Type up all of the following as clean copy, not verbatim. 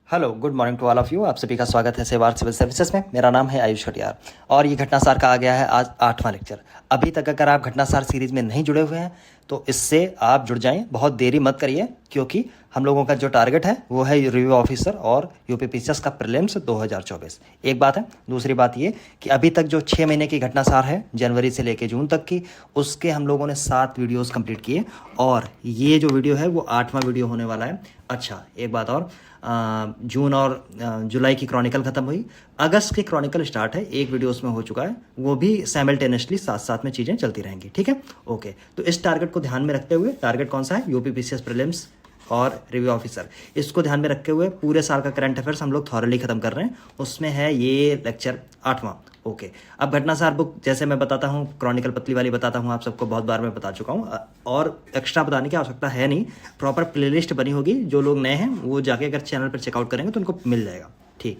Hello, good morning to all of you. आप सभी का स्वागत है सेवार सिविल सर्विसेज में। मेरा नाम है आयुष खटियार और ये घटनासार का आ गया है आज 8वां लेक्चर। अभी तक अगर आप घटनासार सीरीज में नहीं जुड़े हुए हैं तो इससे आप जुड़ जाएं, बहुत देरी मत करिए, क्योंकि हम लोगों का जो टारगेट है वो है रिव्यू ऑफिसर और यूपीपीसीएस का प्रीलिम्स 2024। एक बात है। दूसरी बात ये कि अभी तक जो 6 महीने की घटनासार है जनवरी से लेकर जून तक की, उसके हम लोगों ने 7 वीडियोस कंप्लीट किए और ये जो वीडियो है वो 8वां वीडियो होने वाला है। अच्छा, एक बात और, जून और जुलाई की क्रॉनिकल खत्म हुई, अगस्त की क्रॉनिकल स्टार्ट है, एक वीडियो उसमें हो चुका है, वो भी साइमल्टेनियसली साथ साथ में चीज़ें चलती रहेंगी। ठीक है, ओके। तो इस टारगेट को ध्यान में रखते हुए, टारगेट कौन सा है? यूपीपीसीएस प्रीलिम्स और रिव्यू ऑफिसर। इसको ध्यान में रखते हुए पूरे साल का करंट अफेयर्स हम लोग थॉरली खत्म कर रहे हैं। उसमें है ये लेक्चर 8वां। ओके, अब घटनासार बुक जैसे मैं बताता हूँ, क्रॉनिकल पतली वाली बताता हूँ, आप सबको बहुत बार मैं बता चुका हूँ और एक्स्ट्रा बताने की आवश्यकता है नहीं। प्रॉपर प्लेलिस्ट बनी होगी, जो लोग नए हैं वो जाके अगर चैनल पर चेकआउट करेंगे तो उनको मिल जाएगा। ठीक।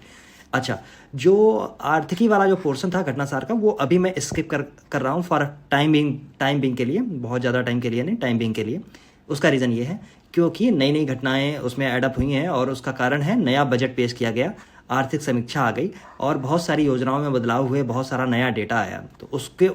अच्छा, जो आर्थिकी वाला जो पोर्शन था घटनासार का, वो अभी मैं स्किप कर रहा हूँ फॉर टाइम बिंग के लिए, बहुत ज़्यादा टाइम के लिए नहीं, टाइम बिंग के लिए। उसका रीज़न ये है क्योंकि नई नई घटनाएं उसमें एडअप हुई हैं और उसका कारण है नया बजट पेश किया गया, आर्थिक समीक्षा आ गई और बहुत सारी योजनाओं में बदलाव हुए, बहुत सारा नया डेटा आया, तो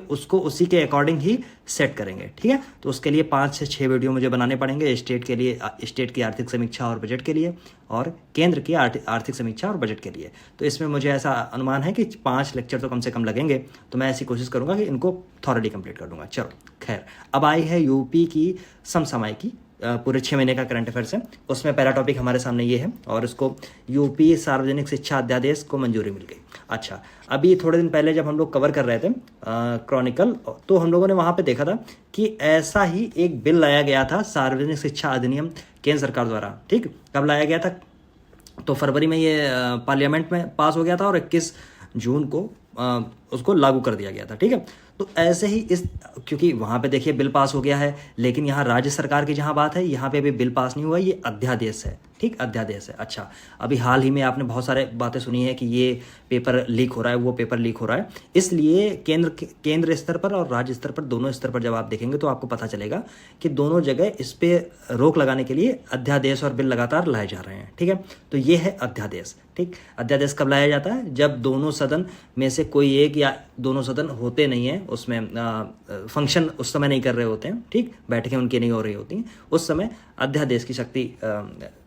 उसको उसी के अकॉर्डिंग ही सेट करेंगे। ठीक है, तो उसके लिए 5 से 6 वीडियो मुझे बनाने पड़ेंगे, स्टेट के लिए, स्टेट की आर्थिक समीक्षा और बजट के लिए, और केंद्र की आर्थिक समीक्षा और बजट के लिए। तो इसमें मुझे ऐसा अनुमान है कि 5 लेक्चर तो कम से कम लगेंगे, तो मैं ऐसी कोशिश करूंगा कि इनको थॉरली कंप्लीट कर दूंगा। चलो खैर, अब आई है यूपी की समसामयिकी, पूरे 6 महीने का करंट अफेयर्स है। उसमें पहला टॉपिक हमारे सामने ये है और इसको यूपी सार्वजनिक शिक्षा अध्यादेश को मंजूरी मिल गई। अच्छा, अभी थोड़े दिन पहले जब हम लोग कवर कर रहे थे क्रॉनिकल, तो हम लोगों ने वहाँ पे देखा था कि ऐसा ही एक बिल लाया गया था, सार्वजनिक शिक्षा अधिनियम, केंद्र सरकार द्वारा। ठीक, कब लाया गया था? तो फरवरी में ये पार्लियामेंट में पास हो गया था और 21 जून को उसको लागू कर दिया गया था। ठीक है, तो ऐसे ही क्योंकि वहाँ पे देखिए बिल पास हो गया है, लेकिन यहाँ राज्य सरकार की जहाँ बात है, यहाँ पे भी बिल पास नहीं हुआ, ये अध्यादेश है। ठीक, अध्यादेश है। अच्छा, अभी हाल ही में आपने बहुत सारे बातें सुनी है कि ये पेपर लीक हो रहा है, वो पेपर लीक हो रहा है, इसलिए केंद्र स्तर पर और राज्य स्तर पर, दोनों स्तर पर जब आप देखेंगे तो आपको पता चलेगा कि दोनों जगह इस पर रोक लगाने के लिए अध्यादेश और बिल लगातार लाए जा रहे हैं। ठीक है, तो ये है अध्यादेश। ठीक, अध्यादेश कब लाया जाता है? जब दोनों सदन में से कोई एक या दोनों सदन होते नहीं है, उसमें फंक्शन उस समय नहीं कर रहे होते हैं। ठीक, बैठकें उनकी नहीं हो रही होती हैं, उस समय अध्यादेश की शक्ति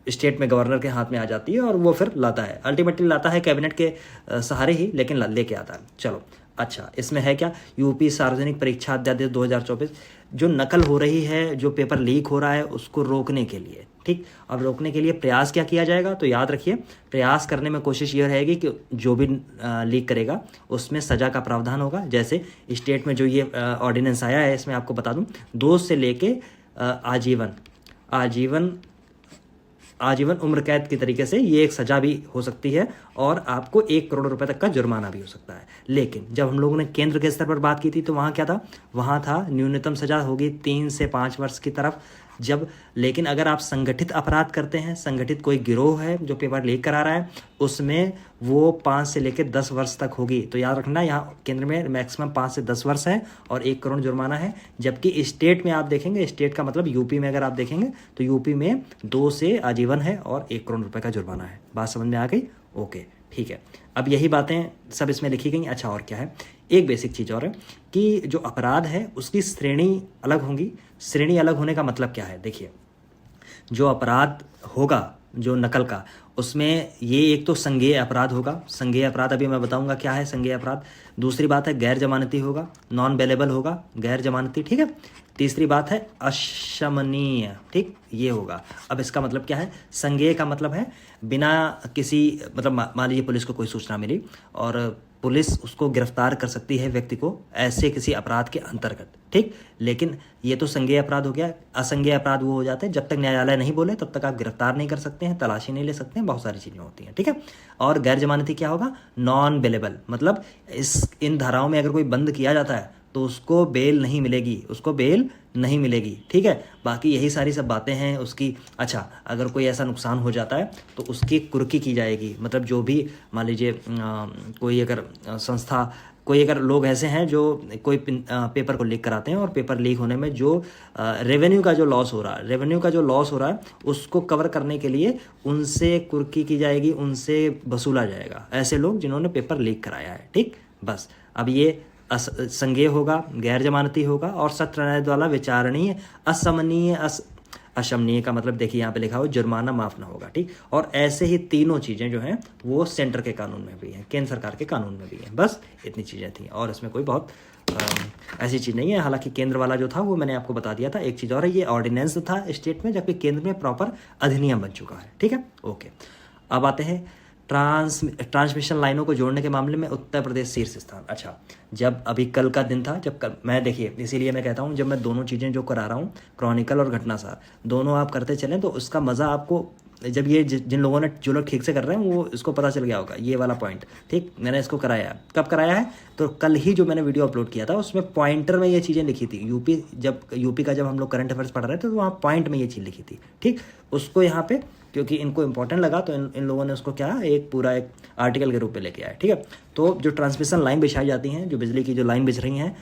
स्टेट में गवर्नर के हाथ में आ जाती है और वो फिर लाता है, अल्टीमेटली लाता है कैबिनेट के सहारे ही, लेकिन लेके आता है। चलो, अच्छा, इसमें है क्या? यूपी सार्वजनिक परीक्षा अध्यादेश 2024, जो नकल हो रही है, जो पेपर लीक हो रहा है, उसको रोकने के लिए। ठीक, अब रोकने के लिए प्रयास क्या किया जाएगा? तो याद रखिए, प्रयास करने में कोशिश ये रहेगी कि जो भी लीक करेगा उसमें सजा का प्रावधान होगा। जैसे स्टेट में जो ये ऑर्डिनेंस आया है, इसमें आपको बता दूं, 2 से लेके आजीवन उम्र कैद की तरीके से ये एक सजा भी हो सकती है और आपको 1 करोड़ रुपए तक का जुर्माना भी हो सकता है। लेकिन जब हम लोगों ने केंद्र के स्तर पर बात की थी तो वहाँ क्या था? वहाँ था न्यूनतम सजा होगी 3 से 5 वर्ष की तरफ। लेकिन अगर आप संगठित अपराध करते हैं, संगठित कोई गिरोह है जो पेपर लीक करा रहा है, उसमें वो 5 से लेकर 10 वर्ष तक होगी। तो याद रखना, यहाँ केंद्र में मैक्सिमम 5 से 10 वर्ष है और 1 करोड़ जुर्माना है। जबकि स्टेट में आप देखेंगे, स्टेट का मतलब यूपी में अगर आप देखेंगे तो यूपी में 2 से आजीवन है और 1 करोड़ रुपए का जुर्माना है। बात समझ में आ गई? ओके, ठीक है। अब यही बातें सब इसमें लिखी गई। अच्छा, और क्या है? एक बेसिक चीज़ और है कि जो अपराध है उसकी श्रेणी अलग होंगी। श्रेणी अलग होने का मतलब क्या है? देखिए, जो अपराध होगा जो नकल का, उसमें ये एक तो संज्ञेय अपराध होगा। संज्ञेय अपराध अभी मैं बताऊंगा क्या है संज्ञेय अपराध। दूसरी बात है गैर जमानती होगा, नॉन बेलेबल होगा, गैर जमानती। ठीक है। तीसरी बात है अशमनीय। ठीक, ये होगा। अब इसका मतलब क्या है? संज्ञेय का मतलब है बिना किसी, मतलब मान लीजिए पुलिस को कोई सूचना मिली और पुलिस उसको गिरफ्तार कर सकती है व्यक्ति को ऐसे किसी अपराध के अंतर्गत। ठीक, लेकिन ये तो संज्ञेय अपराध हो गया। असंज्ञेय अपराध वो हो जाते हैं जब तक न्यायालय नहीं बोले तब तक आप गिरफ्तार नहीं कर सकते हैं, तलाशी नहीं ले सकते हैं, बहुत सारी चीज़ें होती हैं। ठीक है। और गैर जमानती क्या होगा? नॉन बेलेबल, मतलब इन धाराओं में अगर कोई बंद किया जाता है तो उसको बेल नहीं मिलेगी, उसको बेल नहीं मिलेगी। ठीक है, बाकी यही सारी सब बातें हैं उसकी। अच्छा, अगर कोई ऐसा नुकसान हो जाता है तो उसकी कुर्की की जाएगी, मतलब जो भी मान लीजिए कोई अगर संस्था कोई अगर लोग ऐसे हैं जो कोई पेपर को लीक कराते हैं और पेपर लीक होने में जो रेवेन्यू का जो लॉस हो रहा है उसको कवर करने के लिए उनसे कुर्की की जाएगी, उनसे वसूला जाएगा, ऐसे लोग जिन्होंने पेपर लीक कराया है। ठीक, बस अब ये संज्ञेय होगा, गैर जमानती होगा और सत्र न्याय द्वारा विचारणीय, अशमनीय का मतलब देखिए यहाँ पे लिखा हो जुर्माना माफ ना होगा। ठीक, और ऐसे ही तीनों चीज़ें जो हैं वो सेंटर के कानून में भी हैं, केंद्र सरकार के कानून में भी हैं। बस इतनी चीज़ें थी और इसमें कोई बहुत ऐसी चीज़ नहीं है। हालांकि केंद्र वाला जो था वो मैंने आपको बता दिया था। एक चीज़ और है, ये ऑर्डिनेंस था स्टेट में, जबकि केंद्र में प्रॉपर अधिनियम बन चुका है। ठीक है, ओके। अब आते हैं ट्रांसमिशन लाइनों को जोड़ने के मामले में उत्तर प्रदेश शीर्ष स्थान। अच्छा, जब अभी कल का दिन था, जब कल मैं देखिए इसीलिए मैं कहता हूँ जब मैं दोनों चीज़ें जो करा रहा हूँ, क्रॉनिकल और घटनासार, दोनों आप करते चलें तो उसका मज़ा आपको, जब ये जिन लोगों ने, जो लोग ठीक से कर रहे हैं वो इसको पता चल गया होगा ये वाला पॉइंट। ठीक, मैंने इसको कराया है। कब कराया है? तो कल ही जो मैंने वीडियो अपलोड किया था उसमें पॉइंटर में ये चीज़ें लिखी थी। यूपी का जब हम लोग करंट अफेयर्स पढ़ रहे थे तो वहाँ पॉइंट में ये चीज़ लिखी थी। ठीक, उसको यहाँ पे क्योंकि इनको इंपॉर्टेंट लगा तो इन लोगों ने उसको क्या एक पूरा एक आर्टिकल के रूप में लेके आए। ठीक है, तो जो ट्रांसमिशन लाइन बिछाई जाती हैं, जो बिजली की जो लाइन बिछ रही हैं,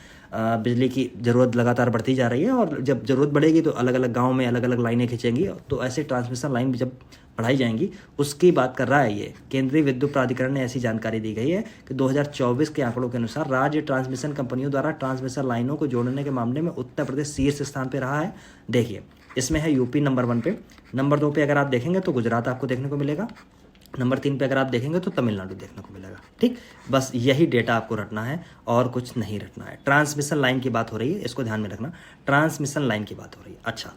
बिजली की ज़रूरत लगातार बढ़ती जा रही है और जब ज़रूरत बढ़ेगी तो अलग अलग गाँव में अलग अलग लाइनें खींचेंगी, तो ऐसे ट्रांसमिशन लाइन जब बढ़ाई जाएंगी उसकी बात कर रहा है ये। केंद्रीय विद्युत प्राधिकरण ने ऐसी जानकारी दी गई है कि 2024 के आंकड़ों के अनुसार राज्य ट्रांसमिशन कंपनियों द्वारा ट्रांसमिशन लाइनों को जोड़ने के मामले में उत्तर प्रदेश शीर्ष स्थान पर रहा है। देखिए, इसमें है यूपी नंबर 1 पे, नंबर 2 पे अगर आप देखेंगे तो गुजरात आपको देखने को मिलेगा, नंबर 3 पे अगर आप देखेंगे तो तमिलनाडु देखने को मिलेगा। ठीक, बस यही डेटा आपको रटना है और कुछ नहीं रटना है। ट्रांसमिशन लाइन की बात हो रही है, इसको ध्यान में रखना, ट्रांसमिशन लाइन की बात हो रही है। अच्छा,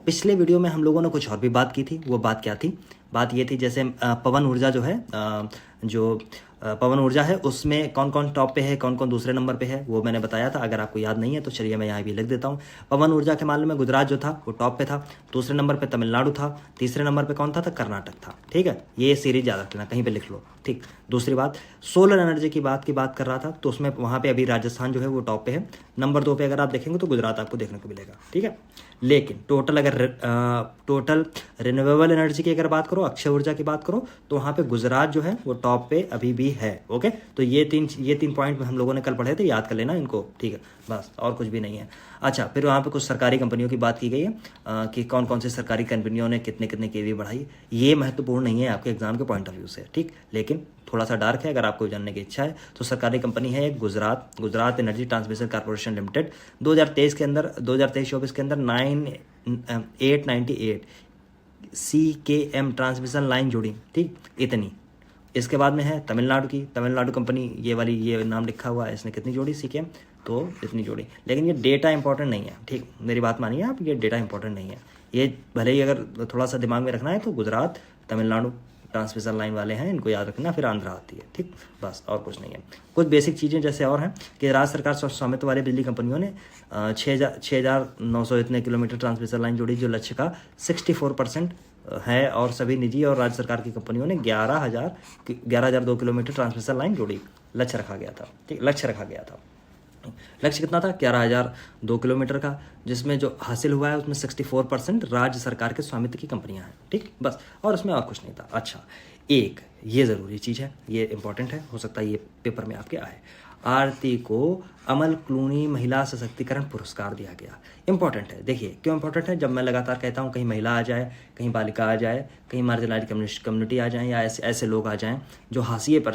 पिछले वीडियो में हम लोगों ने कुछ और भी बात की थी। वो बात क्या थी? बात ये थी जैसे पवन ऊर्जा जो है, पवन ऊर्जा है उसमें कौन कौन टॉप पे है, कौन कौन दूसरे नंबर पे है, वो मैंने बताया था। अगर आपको याद नहीं है तो चलिए मैं यहाँ भी लिख देता हूँ। पवन ऊर्जा के मामले में गुजरात जो था वो टॉप पे था, दूसरे नंबर पे तमिलनाडु था, तीसरे नंबर पे कौन था? कर्नाटक था। ठीक है, ये सीरीज याद रखना, कहीं पे लिख लो। ठीक, दूसरी बात, सोलर एनर्जी की बात कर रहा था तो उसमें वहाँ पे अभी राजस्थान जो है वो टॉप पे है। नंबर 2 पे अगर आप देखेंगे तो गुजरात आपको देखने को मिलेगा। ठीक है, लेकिन टोटल रिन्यूएबल एनर्जी की अगर बात करो, अक्षय ऊर्जा की बात करो, तो वहाँ पे गुजरात जो है वो टॉप पे अभी भी है। ओके, तो ये तीन पॉइंट हम लोगों ने कल पढ़े थे, याद कर लेना इनको। ठीक है, बस और कुछ भी नहीं है। अच्छा, फिर वहाँ पे कुछ सरकारी कंपनियों की बात की गई है कि कौन कौन सी सरकारी कंपनियों ने कितने कितने केवी बढ़ाई। ये महत्वपूर्ण नहीं है आपके एग्जाम के पॉइंट ऑफ व्यू से। ठीक, लेकिन थोड़ा सा डार्क है, अगर आपको जानने की इच्छा है तो सरकारी कंपनी है एक Gujarat energy transmission corporation limited. 2023-24 के अंदर 898 CKM ट्रांसमिशन लाइन जुड़ी। ठीक, इतनी। इसके बाद में है तमिलनाडु कंपनी, ये नाम लिखा हुआ है, इसने कितनी जोड़ी CKM? तो इतनी जोड़ी। लेकिन ये डेटा इंपॉर्टेंट नहीं है। ठीक, मेरी बात मानिए आप, ये डेटा इंपॉर्टेंट नहीं है। ये भले ही अगर थोड़ा सा दिमाग में रखना है तो गुजरात तमिलनाडु ट्रांसमिशन लाइन वाले हैं, इनको याद रखना। फिर आंध्रा आती है। ठीक, बस और कुछ नहीं है। कुछ बेसिक चीज़ें जैसे और हैं कि राज्य सरकार स्वामित्व वाले बिजली कंपनियों ने 6,900 इतने किलोमीटर ट्रांसमिशन लाइन जोड़ी, जो लक्ष्य का 64% है, और सभी निजी और राज्य सरकार की कंपनियों ने 11,002 किलोमीटर ट्रांसमिशन लाइन जोड़ी। लक्ष्य रखा गया था। ठीक, लक्ष्य कितना था? 11,002 किलोमीटर का, जिसमें जो हासिल हुआ है उसमें 64% राज्य सरकार के स्वामित्व की कंपनियां हैं। ठीक, बस, और उसमें और कुछ नहीं था। अच्छा, एक ये ज़रूरी चीज़ है, ये इंपॉर्टेंट है, हो सकता है ये पेपर में आपके आए। आरती को अमल क्लूनी महिला सशक्तिकरण पुरस्कार दिया गया। इंपॉर्टेंट है। देखिए क्यों इंपॉर्टेंट है? जब मैं लगातार कहता हूँ कहीं महिला आ जाए, कहीं बालिका आ जाए, कहीं मार्जिनलाइज्ड कम्युनिटी आ जाए, या ऐसे लोग आ जाएं जो हाशिए पर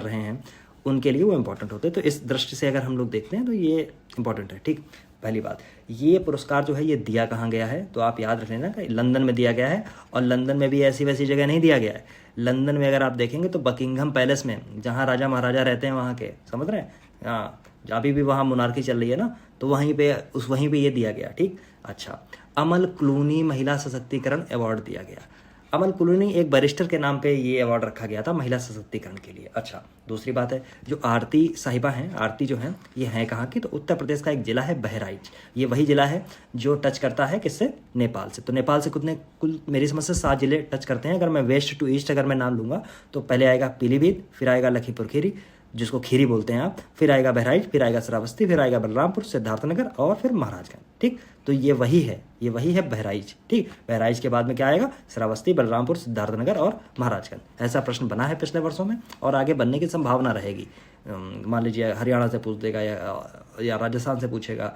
रहे हैं, उनके लिए वो इम्पोर्टेंट होते हैं। तो इस दृष्टि से अगर हम लोग देखते हैं तो ये इम्पोर्टेंट है। ठीक, पहली बात, ये पुरस्कार जो है ये दिया कहाँ गया है? तो आप याद रख लेना कि लंदन में दिया गया है, और लंदन में भी ऐसी वैसी जगह नहीं दिया गया है। लंदन में अगर आप देखेंगे तो बकिंघम पैलेस में, जहाँ राजा महाराजा रहते हैं वहाँ के, समझ रहे हैं? हाँ, अभी भी वहाँ मोनार्की चल रही है ना, तो वहीं पे ये दिया गया। ठीक, अच्छा, अमल क्लूनी महिला सशक्तिकरण अवार्ड दिया गया। अमल क्लूनी एक बैरिस्टर के नाम पे ये अवार्ड रखा गया था महिला सशक्तिकरण के लिए। अच्छा, दूसरी बात है, जो आरती साहिबा हैं, आरती जो हैं, ये हैं कहाँ की? तो उत्तर प्रदेश का एक जिला है बहराइच। ये वही जिला है जो टच करता है किससे? नेपाल से। तो नेपाल से कुल मेरी समझ से 7 जिले टच करते हैं। अगर मैं वेस्ट टू ईस्ट अगर मैं नाम लूँगा तो पहले आएगा पीलीभीत, फिर आएगा लखीमपुर खीरी, जिसको खीरी बोलते हैं आप, फिर आएगा बहराइच, फिर आएगा श्रावस्ती, फिर आएगा बलरामपुर, सिद्धार्थनगर और फिर महाराजगंज। ठीक, तो ये वही है बहराइच। ठीक, बहराइच के बाद में क्या आएगा? श्रावस्ती, बलरामपुर, सिद्धार्थनगर और महाराजगंज। ऐसा प्रश्न बना है पिछले वर्षों में और आगे बनने की संभावना रहेगी। मान लीजिए हरियाणा से पूछ देगा या राजस्थान से पूछेगा,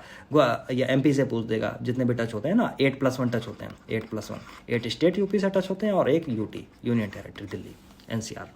या एमपी से पूछ देगा, जितने भी टच होते हैं ना 8+1 टच होते हैं, 8+1, 8 स्टेट यूपी से टच होते हैं और एक UT union territory Delhi NCR.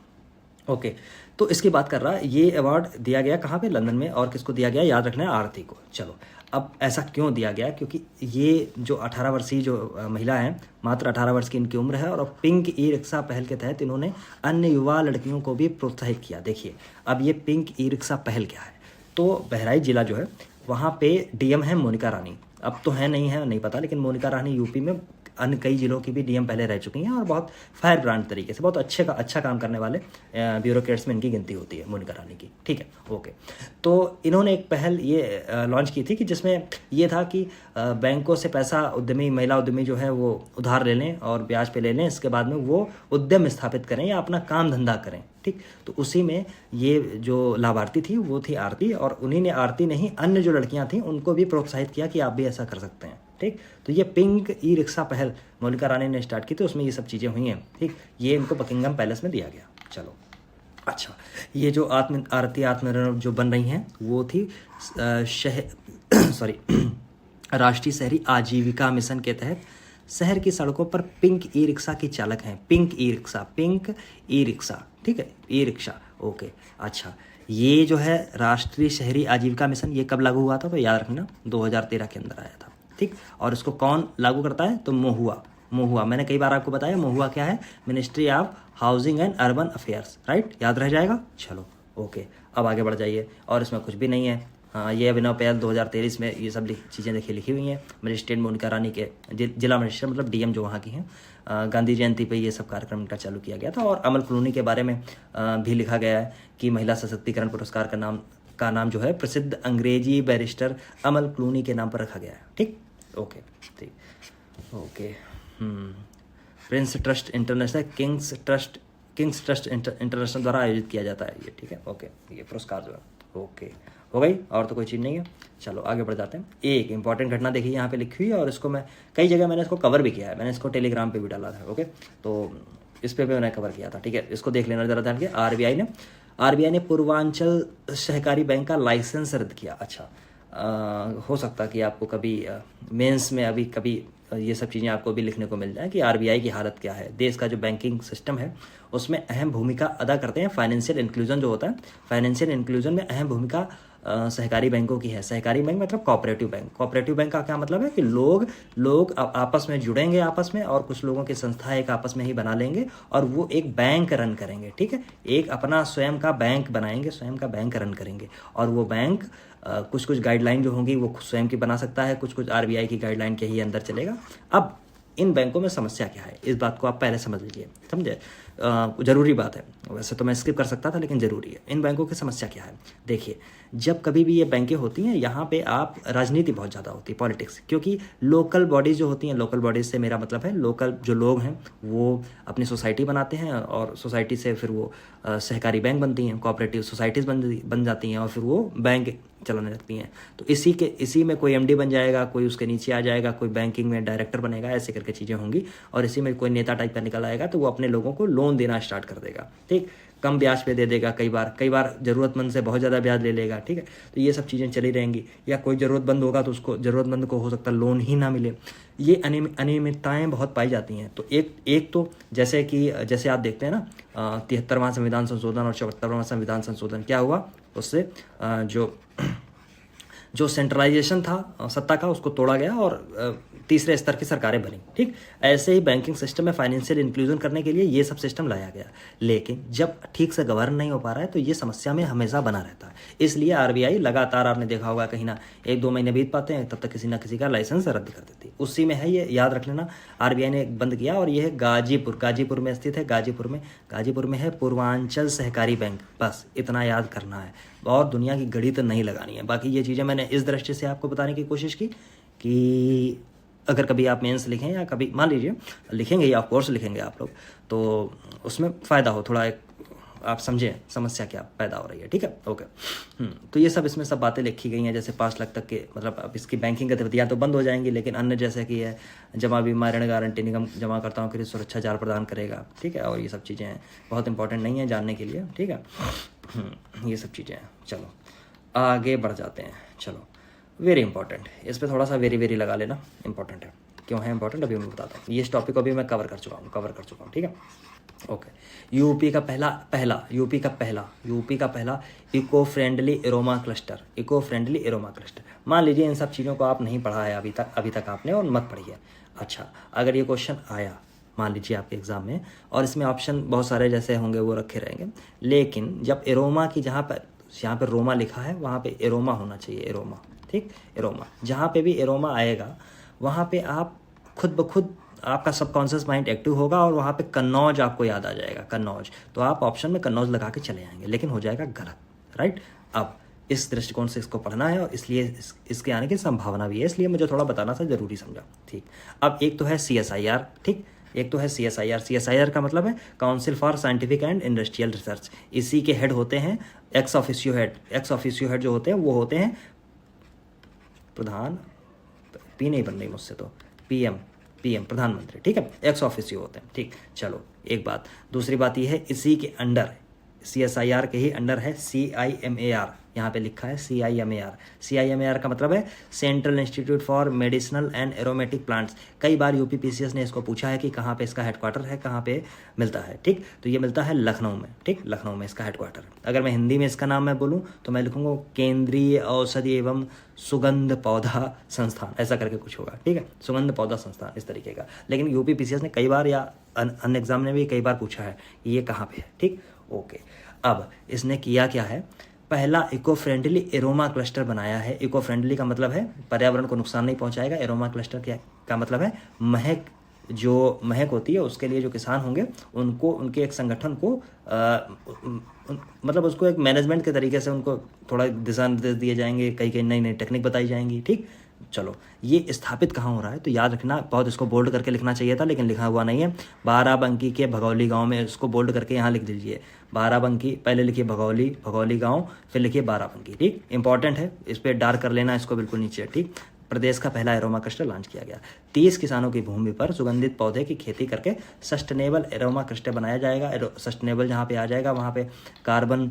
Okay, तो इसकी बात कर रहा है। ये अवार्ड दिया गया कहाँ पे, लंदन में, और किसको दिया गया, याद रखना है, आरती को। चलो, अब ऐसा क्यों दिया गया, क्योंकि ये जो 18 वर्षीय जो महिला हैं, मात्र 18 वर्ष की इनकी उम्र है, और पिंक ई रिक्शा पहल के तहत इन्होंने अन्य युवा लड़कियों को भी प्रोत्साहित किया। देखिए, अब ये पिंक ई रिक्शा पहल क्या है, तो बहराइच जिला जो है वहाँ पे डीएम है मोनिका रानी, अब तो है नहीं है नहीं पता, लेकिन मोनिका रानी यूपी में अन्य कई जिलों की भी डीएम पहले रह चुकी हैं और बहुत फायर ब्रांड तरीके से बहुत अच्छा काम करने वाले ब्यूरोक्रेट्स में इनकी गिनती होती है मोनिका रानी की। ठीक है, ओके। तो इन्होंने एक पहल ये लॉन्च की थी कि जिसमें ये था कि बैंकों से पैसा महिला उद्यमी जो है वो उधार ले लें और ब्याज पे ले लें, इसके बाद में वो उद्यम स्थापित करें या अपना काम धंधा करें। ठीक, तो उसी में ये जो लाभार्थी थी वो थी आरती, और उन्हीं ने, आरती नहीं, अन्य जो लड़कियां थीं उनको भी प्रोत्साहित किया कि आप भी ऐसा कर सकते हैं। ठीक, तो ये पिंक ई रिक्शा पहल मोनिका रानी ने स्टार्ट की थी, उसमें ये सब चीज़ें हुई हैं। ठीक, ये इनको बकिंगम पैलेस में दिया गया। चलो, अच्छा, ये जो आरती आत्मनिर्भर जो बन रही हैं वो थी राष्ट्रीय शहरी आजीविका मिशन के तहत शहर की सड़कों पर पिंक ई रिक्शा की चालक हैं। पिंक ई रिक्शा, ठीक है, ई रिक्शा, ओके। अच्छा, ये जो है राष्ट्रीय शहरी आजीविका मिशन, ये कब लागू हुआ था, तो याद रखना 2013 के अंदर आया था। ठीक, और इसको कौन लागू करता है, तो महुआ मैंने कई बार आपको बताया, महुआ क्या है, ministry of housing and urban affairs, right, याद रह जाएगा। चलो, ओके, अब आगे बढ़ जाइए, और इसमें कुछ भी नहीं है। हाँ, ये अभिनव पहल 2023 में ये सब चीज़ें लिखी हुई हैं। मजिस्ट्रेट मोनिका रानी के जिला मजिस्ट्रेट मतलब डीएम जो वहाँ की हैं, गांधी जयंती पे ये सब कार्यक्रम का चालू किया गया था। और अमल क्लूनी के बारे में भी लिखा गया है कि महिला सशक्तिकरण पुरस्कार का नाम जो है प्रसिद्ध अंग्रेजी बैरिस्टर अमल क्लूनी के नाम पर रखा गया है। ठीक, ओके, ठीक, okay. Prince trust international, Kings trust international द्वारा आयोजित किया जाता है ये। ठीक है, ओके, ये पुरस्कार जो है, ओके, हो गई, और तो कोई चीज़ नहीं है। चलो आगे बढ़ जाते हैं। एक इंपॉर्टेंट घटना देखिए यहाँ पे लिखी हुई है, और इसको मैं कई जगह मैंने इसको कवर भी किया है, मैंने इसको टेलीग्राम पे भी डाला था। ओके, तो इस पे भी मैंने कवर किया था। ठीक है, इसको देख लेना जरा ध्यान के। आरबीआई ने पूर्वांचल सहकारी बैंक का लाइसेंस रद्द किया। अच्छा, हो सकता है कि आपको कभी मेंस में अभी कभी ये सब चीज़ें आपको भी लिखने को मिल जाए कि आरबीआई की हालत क्या है। देश का जो बैंकिंग सिस्टम है उसमें अहम भूमिका अदा करते हैं। फाइनेंशियल इंक्लूजन जो होता है, फाइनेंशियल इंक्लूजन में अहम भूमिका सहकारी बैंकों की है। सहकारी बैंक मतलब कोऑपरेटिव बैंक। कोऑपरेटिव बैंक का क्या मतलब है कि लोग आपस में जुड़ेंगे आपस में, और कुछ लोगों की संस्था एक आपस में ही बना लेंगे और वो एक बैंक रन करेंगे। ठीक है, एक अपना स्वयं का बैंक बनाएंगे, स्वयं का बैंक रन करेंगे, और वो बैंक कुछ गाइडलाइन जो होंगी वो स्वयं की बना सकता है, कुछ आरबीआई की गाइडलाइन के ही अंदर चलेगा। अब इन बैंकों में समस्या क्या है, इस बात को आप पहले समझ लीजिए, समझे। ज़रूरी बात है, वैसे तो मैं स्किप कर सकता था लेकिन ज़रूरी है। इन बैंकों की समस्या क्या है, देखिए, जब कभी भी ये बैंकें होती हैं यहाँ पे आप राजनीति बहुत ज़्यादा होती है, पॉलिटिक्स, क्योंकि लोकल बॉडीज़ जो होती हैं, लोकल बॉडीज़ से मेरा मतलब है लोकल जो लोग हैं वो अपनी सोसाइटी बनाते हैं, और सोसाइटी से फिर वो सहकारी बैंक बनती हैं, कोऑपरेटिव सोसाइटीज़ बन जाती हैं, और फिर वो बैंक चलाने लगती हैं। तो इसी में कोई एमडी बन जाएगा, कोई उसके नीचे आ जाएगा, कोई बैंकिंग में डायरेक्टर बनेगा, ऐसे करके चीज़ें होंगी, और इसी में कोई नेता टाइप का निकल आएगा तो वो अपने लोगों को लोन देना स्टार्ट कर देगा। ठीक, कम ब्याज पे दे देगा, कई बार ज़रूरतमंद से बहुत ज़्यादा ब्याज ले लेगा। ठीक है, तो ये सब चीज़ें चली रहेंगी, या कोई ज़रूरतमंद होगा तो उसको ज़रूरतमंद को हो सकता है लोन ही ना मिले। ये अनियमितताएँ बहुत पाई जाती हैं। तो एक तो जैसे आप देखते हैं ना 73वां संविधान संशोधन और 74वां संविधान संशोधन, क्या हुआ उससे, जो सेंट्रलाइजेशन था सत्ता का उसको तोड़ा गया और तीसरे स्तर की सरकारें बनी। ठीक, ऐसे ही बैंकिंग सिस्टम में फाइनेंशियल इंक्लूजन करने के लिए ये सब सिस्टम लाया गया, लेकिन जब ठीक से गवर्न नहीं हो पा रहा है तो ये समस्या में हमेशा बना रहता है। इसलिए आरबीआई लगातार, आपने देखा होगा कहीं ना 1-2 महीने बीत पाते हैं तब तक किसी ना किसी का लाइसेंस रद्द कर देती है। उसी में है, ये याद रख लेना, आरबीआई ने बंद किया, और ये है गाजीपुर में स्थित है। गाजीपुर में है पूर्वांचल सहकारी बैंक, बस इतना याद करना है, और दुनिया की घड़ी तो नहीं लगानी है। बाकी ये चीज़ें मैंने इस दृष्टि से आपको बताने की कोशिश की कि अगर कभी आप मेंस लिखें, या कभी मान लीजिए लिखेंगे या कोर्स लिखेंगे आप लोग, तो उसमें फ़ायदा हो थोड़ा, एक आप समझें समस्या क्या पैदा हो रही है। ठीक है, ओके। तो ये सब इसमें सब बातें लिखी गई हैं, जैसे 5 लाख तक के, मतलब अब इसकी बैंकिंग गतिविधियाँ तो बंद हो जाएंगी, लेकिन अन्य जैसे कि है जमा बीमा ऋण गारंटी निगम जमाकर्ताओं के लिए सुरक्षा जाल प्रदान करेगा। ठीक है, और ये सब चीज़ें बहुत इंपॉर्टेंट नहीं है जानने के लिए। ठीक है, ये सब चीज़ें हैं। चलो आगे बढ़ जाते हैं। चलो वेरी इंपॉर्टेंट, इस पर थोड़ा सा वेरी वेरी लगा लेना, इंपॉर्टेंट है। क्यों है इंपॉर्टेंट अभी मैं बताता हूँ। ये इस टॉपिक को अभी मैं कवर कर चुका हूँ, ठीक है। ओके, यूपी का पहला इको फ्रेंडली एरोमा क्लस्टर। मान लीजिए इन सब चीज़ों को आप नहीं पढ़ा है अभी तक आपने, और मत पढ़िए। अच्छा, अगर ये क्वेश्चन आया मान लीजिए आपके एग्ज़ाम में, और इसमें ऑप्शन बहुत सारे जैसे होंगे वो रखे रहेंगे, लेकिन जब एरोमा की यहाँ पर रोमा लिखा है वहाँ पे एरोमा होना चाहिए, एरोमा, ठीक, एरोमा। जहाँ पे भी एरोमा आएगा वहाँ पे आप खुद ब खुद आपका सबकॉन्शियस माइंड एक्टिव होगा और वहाँ पे कन्नौज आपको याद आ जाएगा, कन्नौज। तो आप ऑप्शन में कन्नौज लगा के चले आएंगे, लेकिन हो जाएगा गलत, राइट। अब इस दृष्टिकोण से इसको पढ़ना है और इसलिए इसके आने की संभावना भी है, इसलिए मुझे थोड़ा बताना सा जरूरी समझा, ठीक। अब एक तो है CSIR, ठीक, एक तो है CSIR का मतलब है council for scientific and industrial research. इसी के हेड होते हैं एक्स ऑफिशियो हेड जो होते हैं वो होते हैं प्रधान, पी नहीं बन रही मुझसे तो, PM प्रधानमंत्री, ठीक है, एक्स ऑफिशियो होते हैं, ठीक। चलो एक बात, दूसरी बात ये है इसी के अंडर CSIR के ही अंडर है CIMAR, यहाँ पे लिखा है CIMAR का मतलब है central institute for medicinal and aromatic plants. कई बार UPPCS ने इसको पूछा है कि कहाँ पे इसका हेडक्वार्टर है, कहाँ पे मिलता है, ठीक। तो ये मिलता है लखनऊ में, ठीक, लखनऊ में इसका हेडक्वार्टर है। अगर मैं हिंदी में इसका नाम मैं बोलूँ तो मैं लिखूँगा केंद्रीय औषधि एवं सुगंध पौधा संस्थान, ऐसा करके कुछ होगा, ठीक है, सुगंध पौधा संस्थान इस तरीके का। लेकिन UPPCS ने कई बार या अन्य एग्जाम ने भी कई बार पूछा है ये कहाँ पे है, ठीक, ओके। अब इसने किया क्या है, पहला इको फ्रेंडली एरोमा क्लस्टर बनाया है। इको फ्रेंडली का मतलब है पर्यावरण को नुकसान नहीं पहुंचाएगा। एरोमा क्लस्टर का मतलब है महक होती है उसके लिए जो किसान होंगे उनको, उनके एक संगठन को मतलब उसको एक मैनेजमेंट के तरीके से उनको थोड़ा दिशा निर्देश दिए जाएंगे, कई नई नई टेक्निक बताई जाएंगी, ठीक। चलो ये स्थापित कहाँ हो रहा है तो याद रखना, बहुत इसको बोल्ड करके लिखना चाहिए था लेकिन लिखा हुआ नहीं है। बाराबंकी के भगौली गांव में, इसको बोल्ड करके यहाँ लिख दीजिए बाराबंकी, पहले लिखिए भगौली गांव, फिर लिखिए बाराबंकी, ठीक, इंपॉर्टेंट है, इस पर डार्क कर लेना इसको बिल्कुल नीचे, ठीक। प्रदेश का पहला एरोमा क्लस्टर लॉन्च किया गया। 30 किसानों की भूमि पर सुगंधित पौधे की खेती करके सस्टेनेबल एरोमा क्लस्टर बनाया जाएगा। सस्टेनेबल जहाँ पे आ जाएगा वहाँ पे कार्बन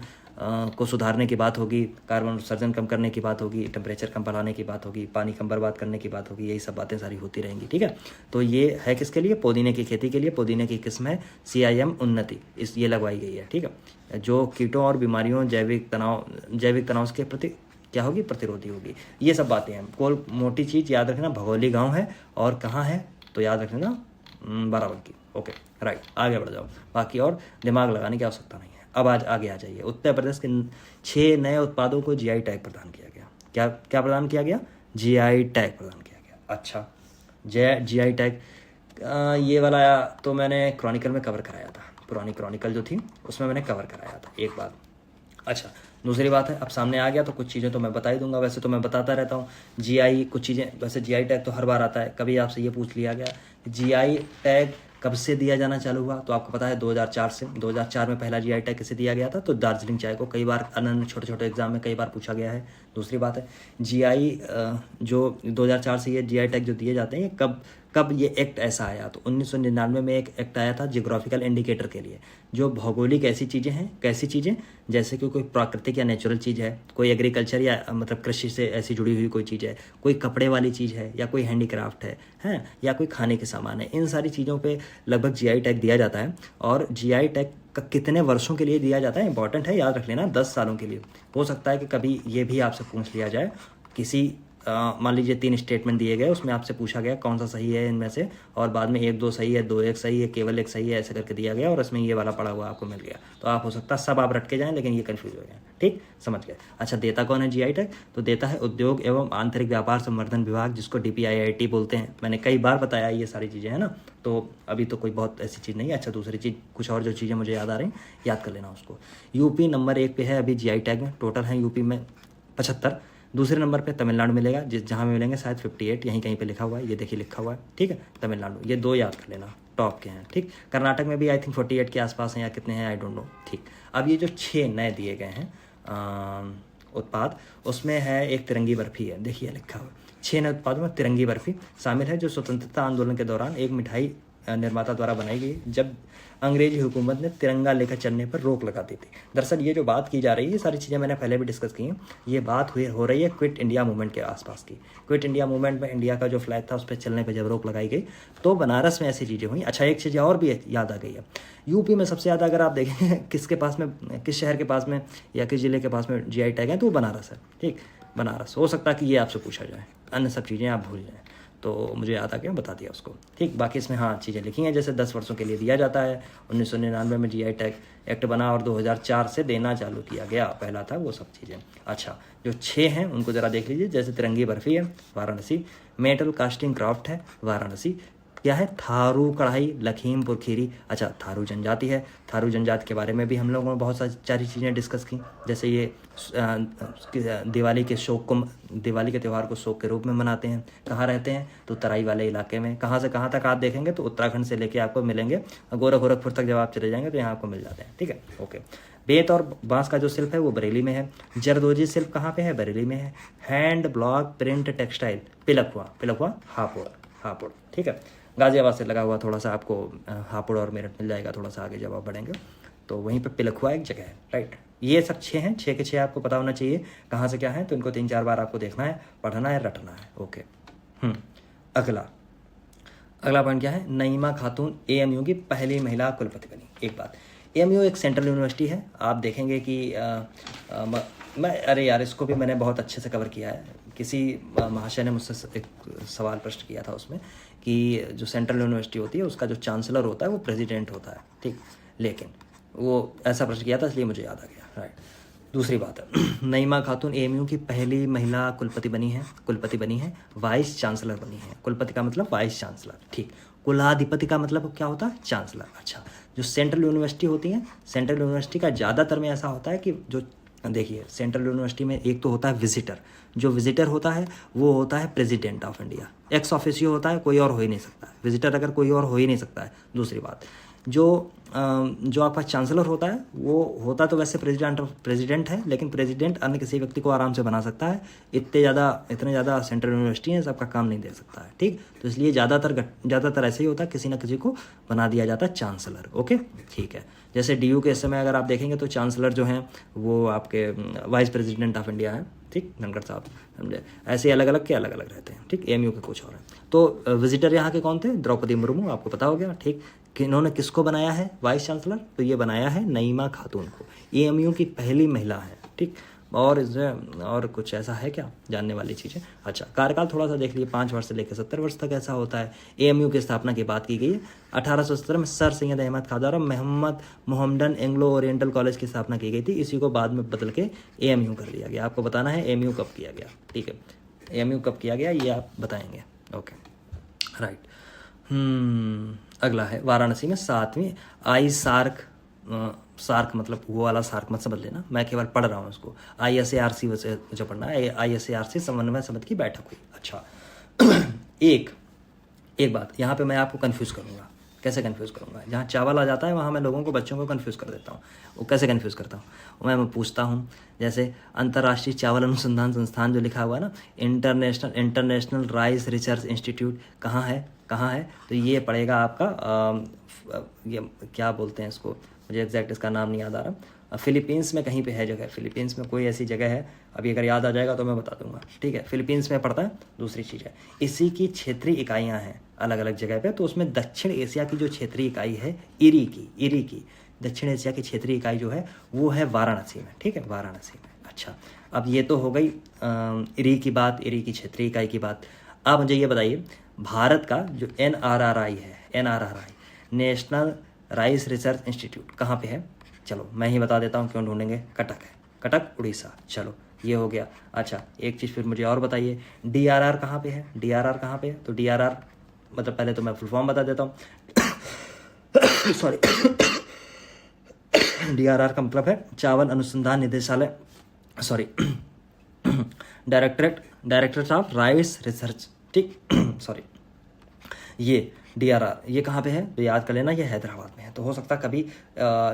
को सुधारने की बात होगी, कार्बन उत्सर्जन कम करने की बात होगी, टेम्परेचर कम बढ़ाने की बात होगी, पानी कम बर्बाद करने की बात होगी, यही सब बातें सारी होती रहेंगी, ठीक है। तो ये है किसके लिए, पुदीने की खेती के लिए। पुदीने की किस्म है CIM उन्नति, ये लगवाई गई है, ठीक है, जो कीटों और बीमारियों जैविक तनाव के प्रति क्या होगी, प्रतिरोधी होगी। ये सब बातें हैं। कोल मोटी चीज़ याद रखना, भगौली गाँव है और कहाँ है तो याद रखना बाराबंकी, ओके, राइट। आगे बढ़ जाओ, बाकी और दिमाग लगाने की आवश्यकता नहीं है। अब आज आगे आ जाइए। उत्तर प्रदेश के 6 नए उत्पादों को GI टैग प्रदान किया गया। क्या प्रदान किया गया, GI टैग प्रदान किया गया। अच्छा, GI टैग ये वाला तो मैंने क्रॉनिकल में कवर कराया था, पुरानी क्रॉनिकल जो थी उसमें मैंने कवर कराया था एक बार। अच्छा, दूसरी बात है, अब सामने आ गया तो कुछ चीज़ें तो मैं बता ही दूंगा, वैसे तो मैं बताता रहता हूँ। GI कुछ चीज़ें, वैसे GI टैग तो हर बार आता है, कभी आपसे ये पूछ लिया गया GI टैग कब से दिया जाना चालू हुआ, तो आपको पता है 2004 से। 2004 में पहला GI टैग किसे दिया गया था, तो दार्जिलिंग चाय को। कई बार अन्य छोटे छोटे एग्जाम में कई बार पूछा गया है। दूसरी बात है GI जो 2004 से ये GI टैग जो दिए जाते हैं, कब ये एक्ट ऐसा आया, तो 1999 में एक एक्ट आया था जियोग्राफिकल इंडिकेटर के लिए, जो भौगोलिक ऐसी चीज़ें हैं, कैसी चीज़ें, जैसे कि कोई प्राकृतिक या नेचुरल चीज़ है, कोई एग्रीकल्चर या मतलब कृषि से ऐसी जुड़ी हुई कोई चीज़ है, कोई कपड़े वाली चीज़ है, या कोई हैंडीक्राफ्ट है, या कोई खाने के सामान है। इन सारी चीज़ों पे लगभग GI टैग दिया जाता है। और GI टैग का कितने वर्षों के लिए दिया जाता है, इंपॉर्टेंट है, याद रख लेना, 10 सालों के लिए। हो सकता है कि कभी ये भी आपसे पूछ लिया जाए, किसी मान लीजिए 3 स्टेटमेंट दिए गए, उसमें आपसे पूछा गया कौन सा सही है इनमें से, और बाद में 1-2 सही है, 2-1 सही है, केवल 1 सही है, ऐसे करके दिया गया और इसमें ये वाला पड़ा हुआ आपको मिल गया। तो आप हो सकता है सब आप रट के जाएं लेकिन ये कन्फ्यूज हो जाए, ठीक, समझ गए। अच्छा, देता कौन है GI टैग, तो देता है उद्योग एवं आंतरिक व्यापार संवर्धन विभाग, जिसको DPIIT बोलते हैं। मैंने कई बार बताया ये सारी चीज़ें, है ना, तो अभी तो कोई बहुत ऐसी चीज़ नहीं है। अच्छा, दूसरी चीज़, कुछ और जो चीज़ें मुझे याद आ रही याद कर लेना उसको। यूपी नंबर 1 पे है अभी GI टैग में, टोटल है यूपी में 75। दूसरे नंबर पे तमिलनाडु मिलेगा, जहाँ में मिलेंगे शायद 58, यहीं कहीं पे लिखा हुआ है, ये देखिए लिखा हुआ है, ठीक है, तमिलनाडु। ये 2 याद कर लेना, टॉप के हैं, ठीक। कर्नाटक में भी आई थिंक 48 के आसपास हैं या कितने हैं, आई डोंट नो, ठीक। अब ये जो 6 नए दिए गए हैं उत्पाद, उसमें है एक तिरंगी बर्फी है, देखिए लिखा हुआ। 6 नए उत्पादों में तिरंगी बर्फी शामिल है, जो स्वतंत्रता आंदोलन के दौरान एक मिठाई निर्माता द्वारा बनाई गई। जब अंग्रेजी हुकूमत ने तिरंगा लेकर चलने पर रोक लगा दी थी। दरअसल ये जो बात की जा रही है, ये सारी चीज़ें मैंने पहले भी डिस्कस की हैं। ये बात हो रही है क्विट इंडिया मूवमेंट के आसपास की। क्विट इंडिया मूवमेंट में इंडिया का जो फ्लैग था उस पर चलने पर जब रोक लगाई गई तो बनारस में ऐसी चीज़ें हुई। अच्छा, एक चीज़ और भी याद आ गई है, यूपी में सबसे ज़्यादा अगर आप देखें किसके पास में, किस शहर के पास में या किस ज़िले के पास में GI टैग है, तो बनारस है। ठीक, बनारस। हो सकता है कि ये आपसे पूछा जाए, अन्य सब चीज़ें आप भूल जाएँ, तो मुझे याद आ गया, बता दिया उसको। ठीक, बाकी इसमें हाँ चीज़ें लिखी हैं, जैसे 10 वर्षों के लिए दिया जाता है। 1999 में GI टैग एक्ट बना और 2004 से देना चालू किया गया, पहला था वो सब चीज़ें। अच्छा, जो 6 हैं उनको ज़रा देख लीजिए। जैसे तिरंगी बर्फ़ी है, वाराणसी। मेटल कास्टिंग क्राफ्ट है, वाराणसी। क्या है, थारू कढ़ाई, लखीमपुर खीरी। अच्छा, थारू जनजाति है। थारू जनजाति के बारे में भी हम लोगों ने बहुत सारी चीज़ें डिस्कस की, जैसे ये दिवाली के त्यौहार को शोक के रूप में मनाते हैं। कहाँ रहते हैं, तो तराई वाले इलाके में। कहाँ से कहाँ तक आप देखेंगे तो उत्तराखंड से लेके आपको मिलेंगे, गोरखपुर तक जब आप चले जाएंगे तो यहाँ आपको मिल जाते हैं। ठीक है, ओके। बेत और बांस का जो शिल्प है वो बरेली में है। जरदोजी शिल्प कहाँ पे है, बरेली में है। Hand block print textile, Pilkhuwa Hapur. ठीक है, गाजियाबाद से लगा हुआ, थोड़ा सा आपको हापुड़ और मेरठ मिल जाएगा, थोड़ा सा आगे जब आप बढ़ेंगे तो वहीं पे पिलखुआ एक जगह है। राइट, ये सब 6 हैं, 6 के 6 आपको पता होना चाहिए कहाँ से क्या है, तो इनको 3-4 बार आपको देखना है, पढ़ना है, रटना है। ओके। अगला पॉइंट क्या है, नईमा खातून AMU की पहली महिला कुलपति बनी। एक बात, AMU एक सेंट्रल यूनिवर्सिटी है। आप देखेंगे कि अरे यार, इसको भी मैंने बहुत अच्छे से कवर किया है। किसी महाशय ने मुझसे एक सवाल प्रश्न किया था उसमें कि जो सेंट्रल यूनिवर्सिटी होती है उसका जो चांसलर होता है वो प्रेसिडेंट होता है। ठीक, लेकिन वो ऐसा प्रश्न किया था, इसलिए मुझे याद आ गया। राइट, दूसरी बात है, नईमा खातून AMU की पहली महिला कुलपति बनी है, वाइस चांसलर बनी है। कुलपति का मतलब वाइस चांसलर। ठीक, कुलाधिपति का मतलब क्या होता है, चांसलर। अच्छा, जो सेंट्रल यूनिवर्सिटी होती है, सेंट्रल यूनिवर्सिटी का ज़्यादातर में ऐसा होता है कि जो देखिए सेंट्रल यूनिवर्सिटी में एक तो होता है विजिटर, जो विजिटर होता है वो होता है president of India, ex officio होता है, कोई और हो ही नहीं सकता है विजिटर, अगर कोई और हो ही नहीं सकता है। दूसरी बात, जो आपका चांसलर होता है वो होता तो वैसे प्रेसिडेंट है, लेकिन प्रेसिडेंट अन्य किसी व्यक्ति को आराम से बना सकता है। इतने ज़्यादा सेंट्रल यूनिवर्सिटी है, सबका काम नहीं दे सकता है। ठीक, तो इसलिए ज़्यादातर ऐसे ही होता है, किसी ना किसी को बना दिया जाता है चांसलर। ओके, ठीक है। जैसे DU के समय अगर आप देखेंगे तो चांसलर जो हैं वो आपके वाइस प्रेसिडेंट ऑफ इंडिया हैं। ठीक, धनखड़ साहब, समझे। ऐसे अलग अलग रहते हैं। ठीक, AMU के कुछ और हैं। तो विजिटर यहाँ के कौन थे, द्रौपदी मुर्मू, आपको पता हो गया। ठीक, कि इन्होंने किसको बनाया है वाइस चांसलर, तो ये बनाया है नईमा खातून को। AMU की पहली महिला है। ठीक, और कुछ ऐसा है क्या जानने वाली चीज़ें। अच्छा, कार्यकाल थोड़ा सा देख लीजिए, 5 वर्ष से लेकर 70 वर्ष तक ऐसा होता है। AMU की स्थापना की बात की गई है 1870 में सर सैयद अहमद खान द्वारा मोहम्मदन एंग्लो ओरिएंटल कॉलेज की स्थापना की गई थी। इसी को बाद में बदल के AMU कर दिया गया। आपको बताना है AMU कब किया गया। ठीक है, AMU कब किया गया ये आप बताएंगे। Okay, right. अगला है वाराणसी में 7वीं सार्क मतलब वो वाला सार्क मत समझ लेना, मैं केवल पढ़ रहा हूँ उसको। ISARC मुझे पढ़ना है, ISARC समन्वय समिति की बैठक हुई। अच्छा, एक बात यहाँ पे मैं आपको कंफ्यूज करूँगा। कैसे कंफ्यूज करूँगा, जहाँ चावल आ जाता है वहाँ मैं लोगों को, बच्चों को कंफ्यूज कर देता हूँ। वो कैसे कंफ्यूज करता हूँ, मैं पूछता हूँ, जैसे अंतर्राष्ट्रीय चावल अनुसंधान संस्थान जो लिखा हुआ है ना, इंटरनेशनल राइस रिसर्च इंस्टीट्यूट कहाँ है, तो ये पड़ेगा आपका ये क्या बोलते हैं इसको, मुझे एग्जैक्ट इसका नाम नहीं याद आ रहा। फिलीपींस में कहीं पे है जगह, फिलीपींस में कोई ऐसी जगह है, अभी अगर याद आ जाएगा तो मैं बता दूंगा। ठीक है, फिलीपींस में पड़ता है। दूसरी चीज़ है, इसी की क्षेत्रीय इकाइयाँ हैं अलग अलग जगह पे, तो उसमें दक्षिण एशिया की जो क्षेत्रीय इकाई है इरी की दक्षिण एशिया की क्षेत्रीय इकाई जो है वो है वाराणसी में। ठीक है, वाराणसी में। अच्छा, अब ये तो हो गई इरी की बात, इरी की क्षेत्रीय इकाई की बात। आप मुझे ये बताइए, भारत का जो NRRI है, NRRI national rice research institute कहाँ पे है, चलो मैं ही बता देता हूँ, क्यों ढूंढेंगे, कटक है, कटक उड़ीसा। चलो ये हो गया। अच्छा, एक चीज़ फिर मुझे और बताइए, DRR कहाँ पे है, DRR कहाँ पे है, तो DRR मतलब पहले तो मैं फुल फॉर्म बता देता हूँ सॉरी DRR का मतलब है चावल अनुसंधान निदेशालय, sorry directorate of rice research. ठीक, सॉरी, ये DRR ये कहाँ पे है तो याद कर लेना, ये हैदराबाद में है। तो हो सकता है कभी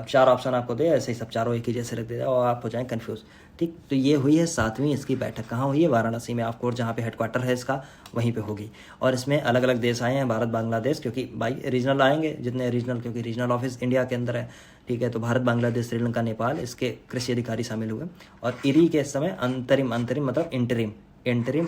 4 ऑप्शन आपको दे, ऐसे ही सब चारों एक ही जैसे रख दे और आप हो जाएं कन्फ्यूज़। ठीक, तो ये हुई है 7वीं इसकी बैठक। कहाँ हुई है? वाराणसी में। ऑफकोर्स जहाँ पे हेडक्वार्टर है इसका वहीं पे होगी। और इसमें अलग अलग देश आए हैं, भारत बांग्लादेश, क्योंकि भाई रीजनल आएंगे जितने रीजनल, क्योंकि रीजनल ऑफिस इंडिया के अंदर है। ठीक है, तो भारत बांग्लादेश श्रीलंका नेपाल इसके कृषि अधिकारी शामिल हुए। और इरी के इस समय अंतरिम मतलब इंटरिम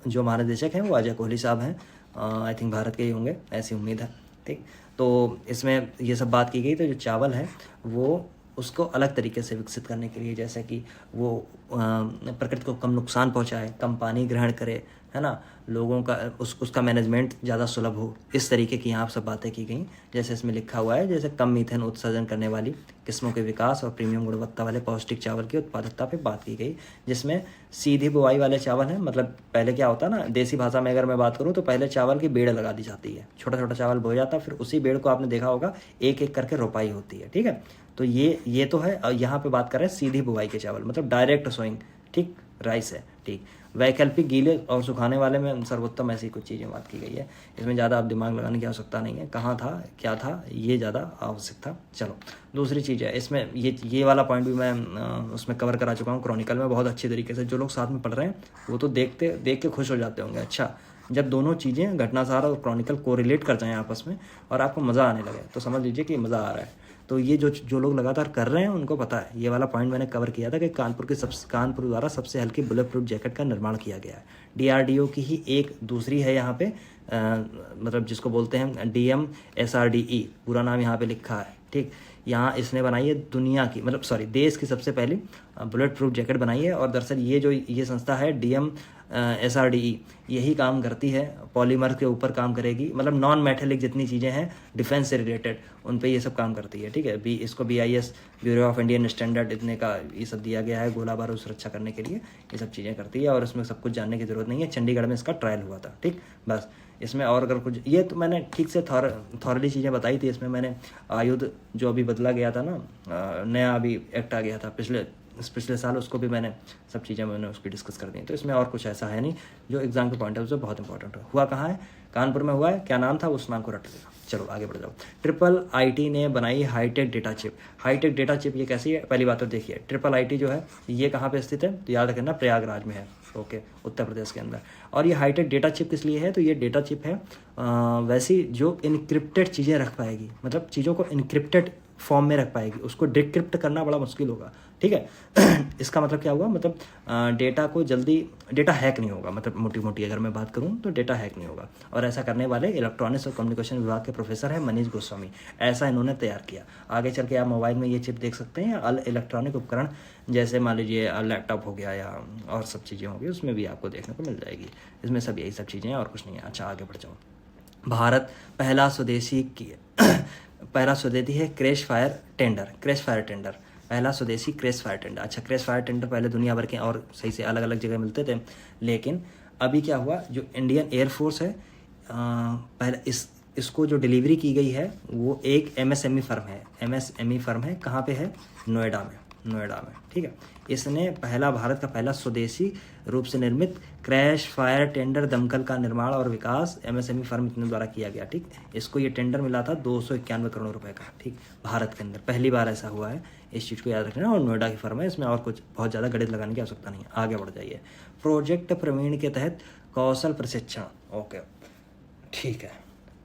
जो महानिदेशक हैं वो अजय कोहली साहब हैं। आई थिंक भारत के ही होंगे, ऐसी उम्मीद है। ठीक, तो इसमें ये सब बात की गई। तो जो चावल है वो उसको अलग तरीके से विकसित करने के लिए, जैसे कि वो प्रकृति को कम नुकसान पहुंचाए, कम पानी ग्रहण करे, है ना, लोगों का उसका मैनेजमेंट ज़्यादा सुलभ हो, इस तरीके की यहाँ सब बातें की गई। जैसे इसमें लिखा हुआ है, जैसे कम मीथेन उत्सर्जन करने वाली किस्मों के विकास और प्रीमियम गुणवत्ता वाले पौष्टिक चावल की उत्पादकता पे बात की गई, जिसमें सीधी बुआई वाले चावल हैं। मतलब पहले क्या होता है ना, देसी भाषा में अगर मैं बात करूँ तो पहले चावल की बेड़ लगा दी जाती है, छोटा छोटा चावल बोया जाता है, फिर उसी बेड़ को आपने देखा होगा एक एक करके रोपाई होती है। ठीक है, तो ये तो है। और यहाँ पे बात कर रहे हैं सीधी बुआई के चावल, मतलब डायरेक्ट सोइंग। ठीक, राइस है। ठीक, वैकल्पिक गीले और सुखाने वाले में सर्वोत्तम, ऐसी कुछ चीज़ें बात की गई है। इसमें ज़्यादा आप दिमाग लगाने की आवश्यकता नहीं है, कहाँ था क्या था ये ज़्यादा आवश्यक था। चलो दूसरी चीज़ है इसमें, ये वाला पॉइंट भी मैं उसमें कवर करा चुका हूँ क्रॉनिकल में बहुत अच्छी तरीके से। जो लोग साथ में पढ़ रहे हैं वो तो देख के खुश हो जाते होंगे। अच्छा, जब दोनों चीज़ें घटनासार और क्रॉनिकल कोरिलेट कर जाएँ आपस में और आपको मज़ा आने लगे तो समझ लीजिए कि मज़ा आ रहा है। तो ये जो लोग लगातार कर रहे हैं उनको पता है। ये वाला पॉइंट मैंने कवर किया था कि कानपुर द्वारा सबसे हल्की बुलेट प्रूफ जैकेट का निर्माण किया गया है। DRDO की ही एक दूसरी है यहाँ पे, मतलब जिसको बोलते हैं DMSRDE, पूरा नाम यहाँ पे लिखा है। ठीक, यहाँ इसने बनाई है दुनिया की, मतलब सॉरी देश की सबसे पहली बुलेट प्रूफ जैकेट बनाई है। और दरअसल ये संस्था है DMSRDE, यही काम करती है, पॉलीमर के ऊपर काम करेगी, मतलब नॉन मेटेलिक जितनी चीज़ें हैं डिफेंस से रिलेटेड उन पे ये सब काम करती है। ठीक है, इसको BIS, bureau of Indian standard, इतने का ये सब दिया गया है, गोला बारूद सुरक्षा करने के लिए ये सब चीज़ें करती है। और इसमें सब कुछ जानने की ज़रूरत नहीं है, चंडीगढ़ में इसका ट्रायल हुआ था। ठीक, बस इसमें और अगर कुछ, ये तो मैंने ठीक से थॉरली चीज़ें बताई थी। इसमें मैंने आयुध जो अभी बदला गया था ना, नया अभी एक्ट आ गया था पिछले साल, उसको भी मैंने सब चीज़ें मैंने उसकी डिस्कस कर दी। तो इसमें और कुछ ऐसा है नहीं जो एग्जाम के पॉइंट ऑफ व्यू से बहुत इंपॉर्टेंट हुआ। कहाँ है? कानपुर में हुआ है। क्या नाम था? उस नाम को रट लेना। चलो आगे बढ़ जाओ। IIIT ने बनाई high tech data chip. High tech data chip ये कैसी है? पहली बात तो देखिए, IIIT जो है ये कहाँ पे स्थित है तो याद रखना प्रयागराज में है। ओके, उत्तर प्रदेश के अंदर। और ये हाईटेक डेटा चिप किस लिए है? तो ये डेटा चिप है वैसी जो इनक्रिप्टेड चीज़ें रख पाएगी, मतलब चीज़ों को इनक्रिप्टेड फॉर्म में रख पाएगी, उसको डिक्रिप्ट करना बड़ा मुश्किल होगा। ठीक है इसका मतलब क्या हुआ? मतलब डेटा हैक नहीं होगा, मतलब मोटी अगर मैं बात करूं तो डेटा हैक नहीं होगा। और ऐसा करने वाले इलेक्ट्रॉनिक्स और कम्युनिकेशन विभाग के प्रोफेसर हैं मनीष गोस्वामी, ऐसा इन्होंने तैयार किया। आगे चल के आप मोबाइल में ये चिप देख सकते हैं, या इलेक्ट्रॉनिक उपकरण जैसे मान लीजिए लैपटॉप हो गया या और सब चीज़ें होंगी, उसमें भी आपको देखने को मिल जाएगी। इसमें सब यही सब चीज़ें हैं और कुछ नहीं है। अच्छा आगे बढ़ जाओ। भारत पहला स्वदेशी है क्रैश फायर टेंडर। पहला स्वदेशी क्रैश फायर टेंडर। अच्छा, क्रैश फायर टेंडर पहले दुनिया भर के और सही से अलग अलग जगह मिलते थे, लेकिन अभी क्या हुआ, जो इंडियन एयरफोर्स है पहले इसको जो डिलीवरी की गई है वो एक MSME फर्म है। कहाँ पे है? नोएडा में। ठीक है, इसने भारत का पहला स्वदेशी रूप से निर्मित क्रैश फायर टेंडर दमकल का निर्माण और विकास MSME फर्म द्वारा किया गया। ठीक, इसको ये टेंडर मिला था 291 करोड़ रुपए का। ठीक, भारत के अंदर पहली बार ऐसा हुआ है, इस चीज़ को याद रखना। और नोएडा की फर्म है, इसमें और कुछ बहुत ज़्यादा गणित लगाने की आवश्यकता नहीं है। आगे बढ़ जाइए। प्रोजेक्ट प्रवीण के तहत कौशल प्रशिक्षण। ओके, ठीक है।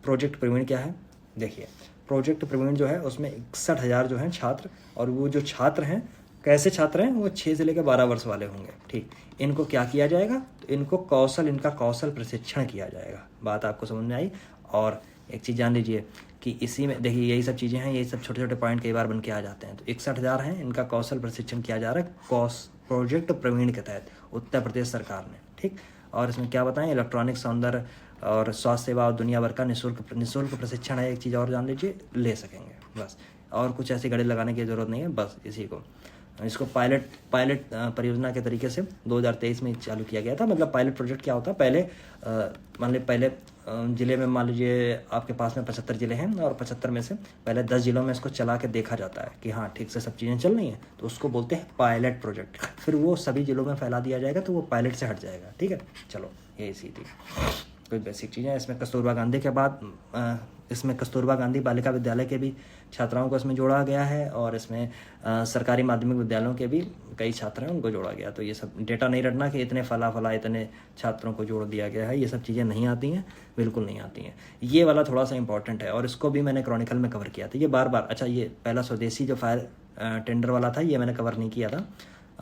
प्रोजेक्ट प्रवीण क्या है? देखिए, प्रोजेक्ट प्रवीण जो है उसमें 61,000 जो हैं छात्र, और वो जो छात्र हैं कैसे छात्र हैं? वो 6 से लेकर 12 वर्ष वाले होंगे। ठीक, इनको क्या किया जाएगा? तो इनका कौशल प्रशिक्षण किया जाएगा। बात आपको समझ में आई? और एक चीज़ जान लीजिए कि इसी में देखिए यही सब चीज़ें हैं, यही सब छोटे छोटे पॉइंट कई बार बन के आ जाते हैं। तो 61,000 हैं, इनका कौशल प्रशिक्षण किया जा रहा है प्रोजेक्ट प्रवीण के तहत उत्तर प्रदेश सरकार ने। ठीक, और इसमें क्या बताएं? इलेक्ट्रॉनिक, सौंदर्य और स्वास्थ्य सेवा और दुनिया भर का निःशुल्क प्रशिक्षण है। एक चीज़ और जान लीजिए, ले सकेंगे बस, और कुछ ऐसी गणित लगाने की ज़रूरत नहीं है। बस इसी को, इसको पायलट परियोजना के तरीके से 2023 में चालू किया गया था। मतलब पायलट प्रोजेक्ट क्या होता है? पहले ज़िले में मान लीजिए आपके पास में 75 ज़िले हैं, और 75 में से पहले 10 ज़िलों में इसको चला के देखा जाता है कि हाँ ठीक से सब चीज़ें चल रही हैं, तो उसको बोलते हैं पायलट प्रोजेक्ट। फिर वो सभी ज़िलों में फैला दिया जाएगा तो वो पायलट से हट जाएगा। ठीक है, चलो यही सी थी। कोई बेसिक चीज़ें। इसमें कस्तूरबा गांधी के बाद इसमें कस्तूरबा गांधी बालिका विद्यालय के भी छात्राओं को इसमें जोड़ा गया है, और इसमें सरकारी माध्यमिक विद्यालयों के भी कई छात्र हैं उनको जोड़ा गया। तो ये सब डेटा नहीं रटना कि इतने फला इतने छात्रों को जोड़ दिया गया है, ये सब चीज़ें नहीं आती हैं, बिल्कुल नहीं आती हैं। ये वाला थोड़ा सा इंपॉर्टेंट है, और इसको भी मैंने क्रॉनिकल में कवर किया था ये बार। अच्छा, ये पहला स्वदेशी जो फायर टेंडर वाला था ये मैंने कवर नहीं किया था,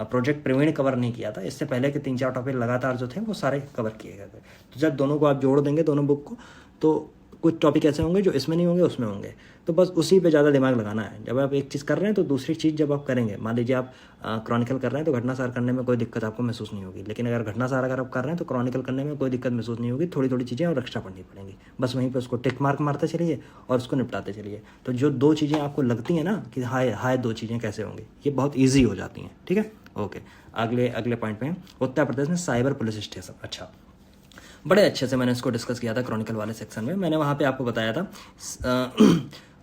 प्रोजेक्ट प्रवीण कवर नहीं किया था। इससे पहले के 3-4 टॉपिक लगातार जो थे वो सारे कवर किए गए थे। तो जब दोनों को आप जोड़ देंगे, दोनों बुक को, तो कुछ टॉपिक ऐसे होंगे जो इसमें नहीं होंगे, उसमें होंगे। तो बस उसी पे ज़्यादा दिमाग लगाना है। जब आप एक चीज़ कर रहे हैं तो दूसरी चीज़ जब आप करेंगे, मान लीजिए आप क्रॉनिकल कर रहे हैं तो घटनासार करने में कोई दिक्कत आपको महसूस नहीं होगी, लेकिन अगर घटनासार अगर आप कर रहे हैं तो क्रॉनिकल करने में कोई दिक्कत महसूस नहीं होगी। थोड़ी थोड़ी चीज़ें और एक्स्ट्रा पढ़नी पड़ेंगी, बस वहीं पर उसको टिक मार्क मारते चलिए और उसको निपटाते चलिए। तो जो 2 चीज़ें आपको लगती हैं ना कि हाय 2 चीज़ें कैसे होंगी, ये बहुत ईजी हो जाती हैं। ठीक है, ओके। अगले पॉइंट पे उत्तर प्रदेश में साइबर पुलिस स्टेशन। अच्छा, बड़े अच्छे से मैंने इसको डिस्कस किया था क्रॉनिकल वाले सेक्शन में। मैंने वहाँ पे आपको बताया था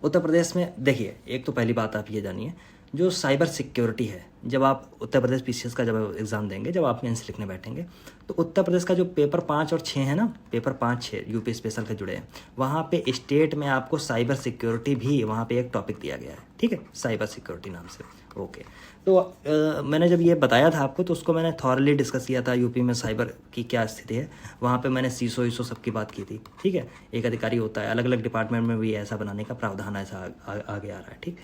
उत्तर प्रदेश में देखिए, एक तो पहली बात आप ये जानिए, जो साइबर सिक्योरिटी है, जब आप उत्तर प्रदेश पीसीएस का जब एग्ज़ाम देंगे, जब आप मेंस लिखने बैठेंगे, तो उत्तर प्रदेश का जो पेपर 5 और 6 है ना, पेपर 5-6 यूपी स्पेशल के जुड़े हैं, वहाँ पे स्टेट में आपको साइबर सिक्योरिटी भी वहाँ पे एक टॉपिक दिया गया है। ठीक है, साइबर सिक्योरिटी नाम से। ओके, तो मैंने जब ये बताया था आपको तो उसको मैंने थॉरली डिस्कस किया था, यूपी में साइबर की क्या स्थिति है। वहाँ पे मैंने सीसो ईसो सबकी बात की थी। ठीक है, एक अधिकारी होता है, अलग अलग डिपार्टमेंट में भी ऐसा बनाने का प्रावधान ऐसा आगे आ रहा है। ठीक,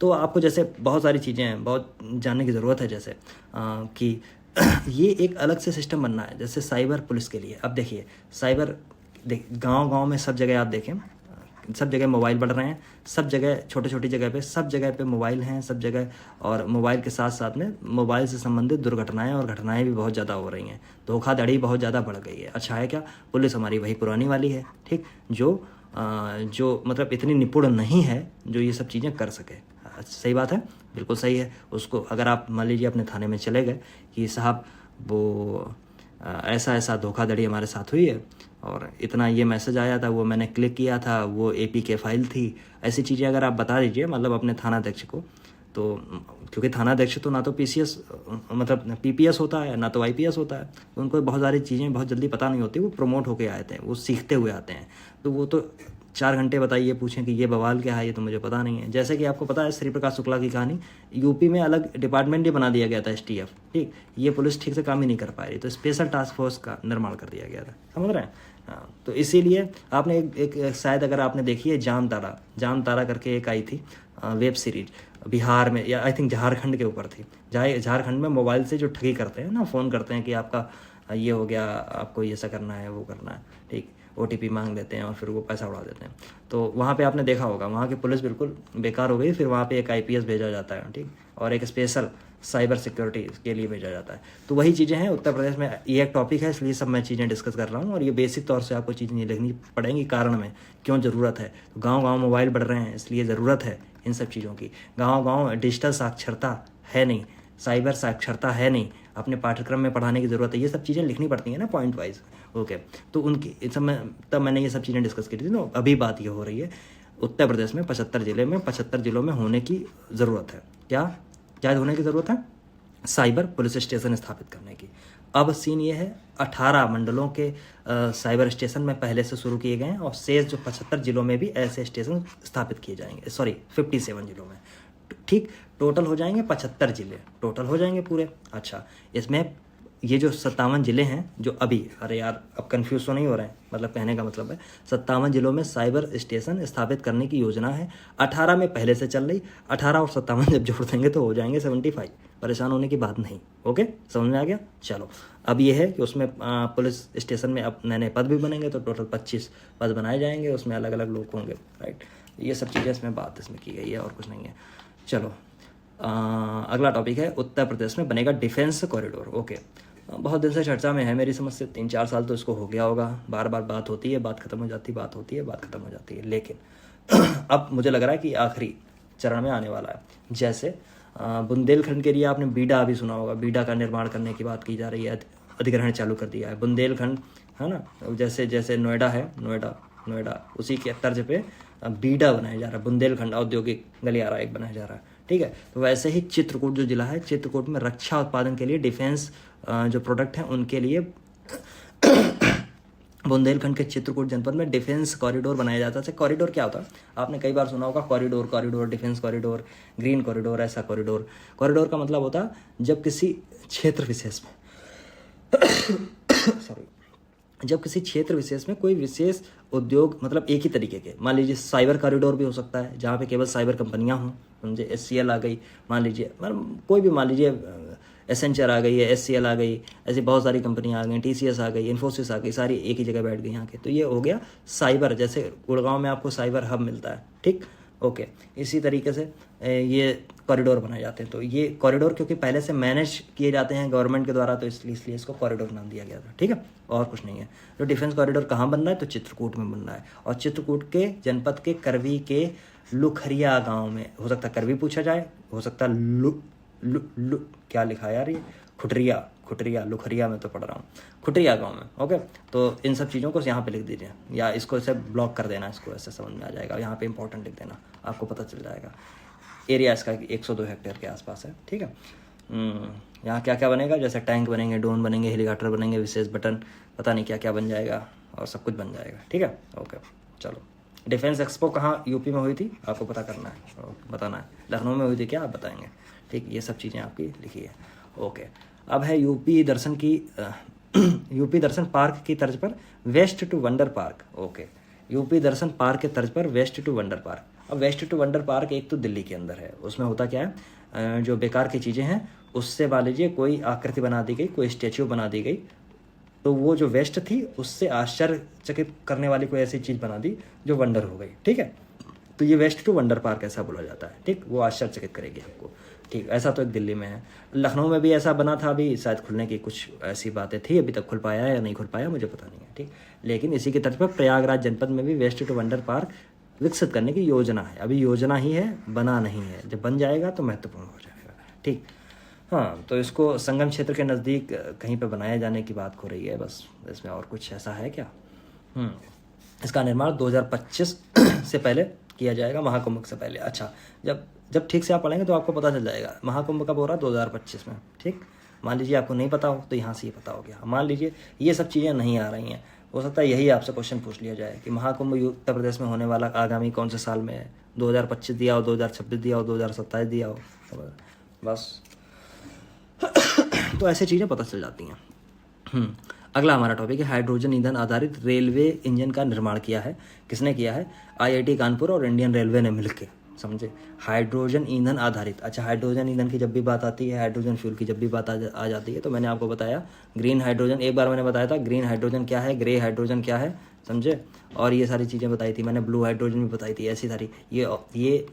तो आपको जैसे बहुत सारी चीज़ें हैं, बहुत जानने की ज़रूरत है, जैसे कि ये एक अलग से सिस्टम बनना है जैसे साइबर पुलिस के लिए। अब देखिए, साइबर गांव में सब जगह आप देखें, सब जगह मोबाइल बढ़ रहे हैं, सब जगह छोटी जगह पे, सब जगह पे मोबाइल हैं, सब जगह। और मोबाइल के साथ साथ में मोबाइल से संबंधित दुर्घटनाएं और घटनाएं भी बहुत ज़्यादा हो रही हैं, धोखाधड़ी बहुत ज़्यादा बढ़ गई है। अच्छा है क्या, पुलिस हमारी वही पुरानी वाली है, ठीक, जो मतलब इतनी निपुण नहीं है जो ये सब चीज़ें कर सके। सही बात है, बिल्कुल सही है। उसको अगर आप मान लीजिए अपने थाने में चले गए कि साहब वो ऐसा धोखाधड़ी हमारे साथ हुई है और इतना ये मैसेज आया था, वो मैंने क्लिक किया था, वो APK फाइल थी, ऐसी चीज़ें अगर आप बता दीजिए मतलब अपने थानाध्यक्ष को, तो क्योंकि थानाध्यक्ष तो ना तो PCS मतलब PPS होता है, ना तो IPS होता है, तो उनको बहुत सारी चीज़ें बहुत जल्दी पता नहीं होती। वो प्रमोट होके आए थे, वो सीखते हुए आते हैं, तो वो तो 4 घंटे बताइए, पूछें कि ये बवाल क्या है, ये तो मुझे पता नहीं है। जैसे कि आपको पता है श्री प्रकाश शुक्ला की कहानी, यूपी में अलग डिपार्टमेंट ही बना दिया गया था, STF, ठीक, ये पुलिस ठीक से काम ही नहीं कर पा रही, तो स्पेशल टास्क फोर्स का निर्माण कर दिया गया था, समझ रहे हैं। हाँ, तो इसीलिए आपने एक शायद अगर आपने देखी है जाम तारा करके एक आई थी वेब सीरीज, बिहार में या आई थिंक झारखंड के ऊपर थी। झारखंड में मोबाइल से जो ठगी करते हैं ना, फ़ोन करते हैं कि आपका ये हो गया, आपको ये ऐसा करना है, वो करना है, ठीक, OTP मांग लेते हैं और फिर वो पैसा उड़ा देते हैं। तो वहाँ पे आपने देखा होगा, वहाँ की पुलिस बिल्कुल बेकार हो गई, फिर वहाँ पे एक IPS भेजा जाता है, ठीक, और एक स्पेशल साइबर सिक्योरिटी के लिए भेजा जाता है। तो वही चीज़ें हैं उत्तर प्रदेश में, ये एक टॉपिक है इसलिए सब मैं चीज़ें डिस्कस कर रहा हूँ, और ये बेसिक तौर से आपको चीज़ें लिखनी पड़ेंगी, कारण में क्यों ज़रूरत है। तो गाँव मोबाइल बढ़ रहे हैं इसलिए ज़रूरत है इन सब चीज़ों की। गाँव डिजिटल साक्षरता है नहीं, साइबर साक्षरता है नहीं, अपने पाठ्यक्रम में पढ़ाने की ज़रूरत है। ये सब चीज़ें लिखनी पड़ती हैं ना पॉइंट वाइज। ओके, तो उनकी इस समय तब मैंने ये सब चीज़ें डिस्कस की थी। तो अभी बात ये हो रही है उत्तर प्रदेश में 75 जिलों में होने की ज़रूरत है। क्या होने की ज़रूरत है? साइबर पुलिस स्टेशन स्थापित करने की। अब सीन ये है 18 मंडलों के साइबर स्टेशन में पहले से शुरू किए गए हैं, और शेष जो 75 जिलों में भी ऐसे स्टेशन स्थापित किए जाएंगे। 57 जिलों में, ठीक, टोटल हो जाएंगे 75 जिले, टोटल हो जाएंगे पूरे। अच्छा, इसमें ये जो 57 जिले हैं जो अभी, अरे यार अब कन्फ्यूज तो नहीं हो रहे हैं, मतलब कहने का मतलब है 57 जिलों में साइबर स्टेशन स्थापित करने की योजना है। 18 में पहले से चल रही, 18 और 57 जब जोड़ देंगे तो हो जाएंगे 75। परेशान होने की बात नहीं। ओके, समझ में आ गया। चलो, अब ये है कि उसमें पुलिस स्टेशन में अब नए पद भी बनेंगे, तो टोटल 25 पद बनाए जाएंगे, उसमें अलग अलग लोग होंगे, राइट। ये सब चीज़ें इसमें की गई है और कुछ नहीं है। चलो, अगला टॉपिक है उत्तर प्रदेश में बनेगा डिफेंस कॉरिडोर। ओके, बहुत दिन से चर्चा में है, मेरी समझ से 3-4 साल तो इसको हो गया होगा। बार बात होती है, बात खत्म हो जाती है, बात होती है, बात खत्म हो जाती है, लेकिन अब मुझे लग रहा है कि आखिरी चरण में आने वाला है। जैसे बुंदेलखंड के लिए आपने बीडा अभी सुना होगा, बीडा का निर्माण करने की बात की जा रही है, अधिग्रहण चालू कर दिया है बुंदेलखंड, है ना। जैसे नोएडा है, नोएडा उसी के तर्ज पे बीडा बनाया जा रहा है, बुंदेलखंड औद्योगिक गलियारा एक बनाया जा रहा है, ठीक है। तो वैसे ही चित्रकूट जो जिला है, चित्रकूट में रक्षा उत्पादन के लिए डिफेंस जो प्रोडक्ट हैं उनके लिए बुंदेलखंड के चित्रकूट जनपद में डिफेंस कॉरिडोर बनाया जाता है। कॉरिडोर क्या होता है? आपने कई बार सुना होगा corridor, corridor, defence corridor, green corridor, ऐसा कॉरिडोर। कॉरिडोर का मतलब होता है जब किसी क्षेत्र विशेष में सॉरी, जब किसी क्षेत्र विशेष में कोई विशेष उद्योग, मतलब एक ही तरीके के, मान लीजिए साइबर कॉरिडोर भी हो सकता है जहाँ पे केवल साइबर कंपनियाँ हों, समझे, SCL आ गई, मान लीजिए, मतलब कोई भी, मान लीजिए एसेंचर आ गई है, SCL आ गई, ऐसी बहुत सारी कंपनियाँ आ गई, TCS आ गई, इन्फोसिस आ गई, सारी एक ही जगह बैठ गई यहाँ के। तो ये हो गया साइबर, जैसे गुड़गांव में आपको साइबर हब मिलता है, ठीक, ओके। इसी तरीके से ये कॉरिडोर बनाए जाते हैं। तो ये कॉरिडोर क्योंकि पहले से मैनेज किए जाते हैं गवर्नमेंट के द्वारा, तो इसलिए इसको कॉरिडोर नाम दिया गया था, ठीक है, और कुछ नहीं है। तो डिफेंस कॉरिडोर कहाँ बन रहा है? तो चित्रकूट में बन रहा है, और चित्रकूट के जनपद के करवी के लुखरिया गाँव में। हो सकता है करवी पूछा जाए, हो सकता है लु क्या लिखा है यार ये, खुटरिया, लुखरिया में तो पढ़ रहा हूँ, खुटरिया गांव में, ओके। तो इन सब चीज़ों को यहाँ पे लिख दीजिए, या इसको ऐसे ब्लॉक कर देना, इसको ऐसे समझ में आ जाएगा, यहाँ पे इंपॉर्टेंट लिख देना, आपको पता चल जाएगा। एरिया इसका 102 हेक्टेयर के आसपास है, ठीक है। यहाँ क्या क्या बनेगा? जैसे टैंक बनेंगे, ड्रोन बनेंगे, हेलीकॉप्टर बनेंगे, विशेष बटन, पता नहीं क्या क्या बन जाएगा, और सब कुछ बन जाएगा, ठीक है, ओके। चलो, डिफेंस एक्सपो कहाँ यूपी में हुई थी आपको पता करना है, बताना है। लखनऊ में हुई थी क्या? आप बताएंगे, ठीक। ये सब चीज़ें आपकी लिखी है, ओके। अब है यूपी दर्शन की यूपी दर्शन पार्क की तर्ज पर waste to wonder park, okay. UP Darshan park के तर्ज पर वेस्ट टू वंडर पार्क। अब वेस्ट टू वंडर पार्क एक तो दिल्ली के अंदर है, उसमें होता क्या है, जो बेकार की चीज़ें हैं उससे मान लीजिए कोई आकृति बना दी गई, कोई स्टैच्यू बना दी गई, तो वो जो वेस्ट थी उससे आश्चर्यचकित करने वाली कोई ऐसी चीज़ बना दी जो वंडर हो गई, ठीक है। तो ये वेस्ट टू वंडर पार्क ऐसा बोला जाता है, ठीक। वो आश्चर्यचकित करेगी आपको, ठीक। ऐसा तो एक दिल्ली में है। लखनऊ में भी ऐसा बना था, अभी शायद खुलने की कुछ ऐसी बातें थी, अभी तक खुल पाया है या नहीं खुल पाया मुझे पता नहीं है, ठीक। लेकिन इसी की तर्ज पर प्रयागराज जनपद में भी वेस्ट टू वंडर पार्क विकसित करने की योजना है। अभी योजना ही है, बना नहीं है, जब बन जाएगा तो महत्वपूर्ण हो जाएगा, ठीक। हाँ, तो इसको संगम क्षेत्र के नज़दीक कहीं पर बनाए जाने की बात हो रही है, बस। इसमें और कुछ ऐसा है क्या? इसका निर्माण 2025 से पहले किया जाएगा, महाकुंभ से पहले। अच्छा, जब ठीक से आप पढ़ेंगे तो आपको पता चल जाएगा महाकुंभ कब हो रहा है, 2025 में, ठीक। मान लीजिए आपको नहीं पता हो तो यहाँ से ये पता हो गया। मान लीजिए ये सब चीज़ें नहीं आ रही हैं, हो सकता है यही आपसे क्वेश्चन पूछ लिया जाए कि महाकुंभ उत्तर प्रदेश में होने वाला आगामी कौन से साल में है, 2025 दिया हो, 2026 दिया हो, 2027 दिया हो, बस। तो ऐसी चीज़ें पता चल जाती हैं। अगला हमारा टॉपिक है हाइड्रोजन ईंधन आधारित रेलवे इंजन का निर्माण किया है। किसने किया है? IIT कानपुर और इंडियन रेलवे ने मिलकर, समझे। हाइड्रोजन ईंधन आधारित, अच्छा, हाइड्रोजन ईंधन की जब भी बात आती है, हाइड्रोजन फ्यूल की जब भी बात आ जाती है, तो मैंने आपको बताया ग्रीन हाइड्रोजन, एक बार मैंने बताया था ग्रीन हाइड्रोजन क्या है, ग्रे हाइड्रोजन क्या है, समझे। और ये सारी चीज़ें बताई थी मैंने, ब्लू हाइड्रोजन भी बताई थी, ऐसी सारी ये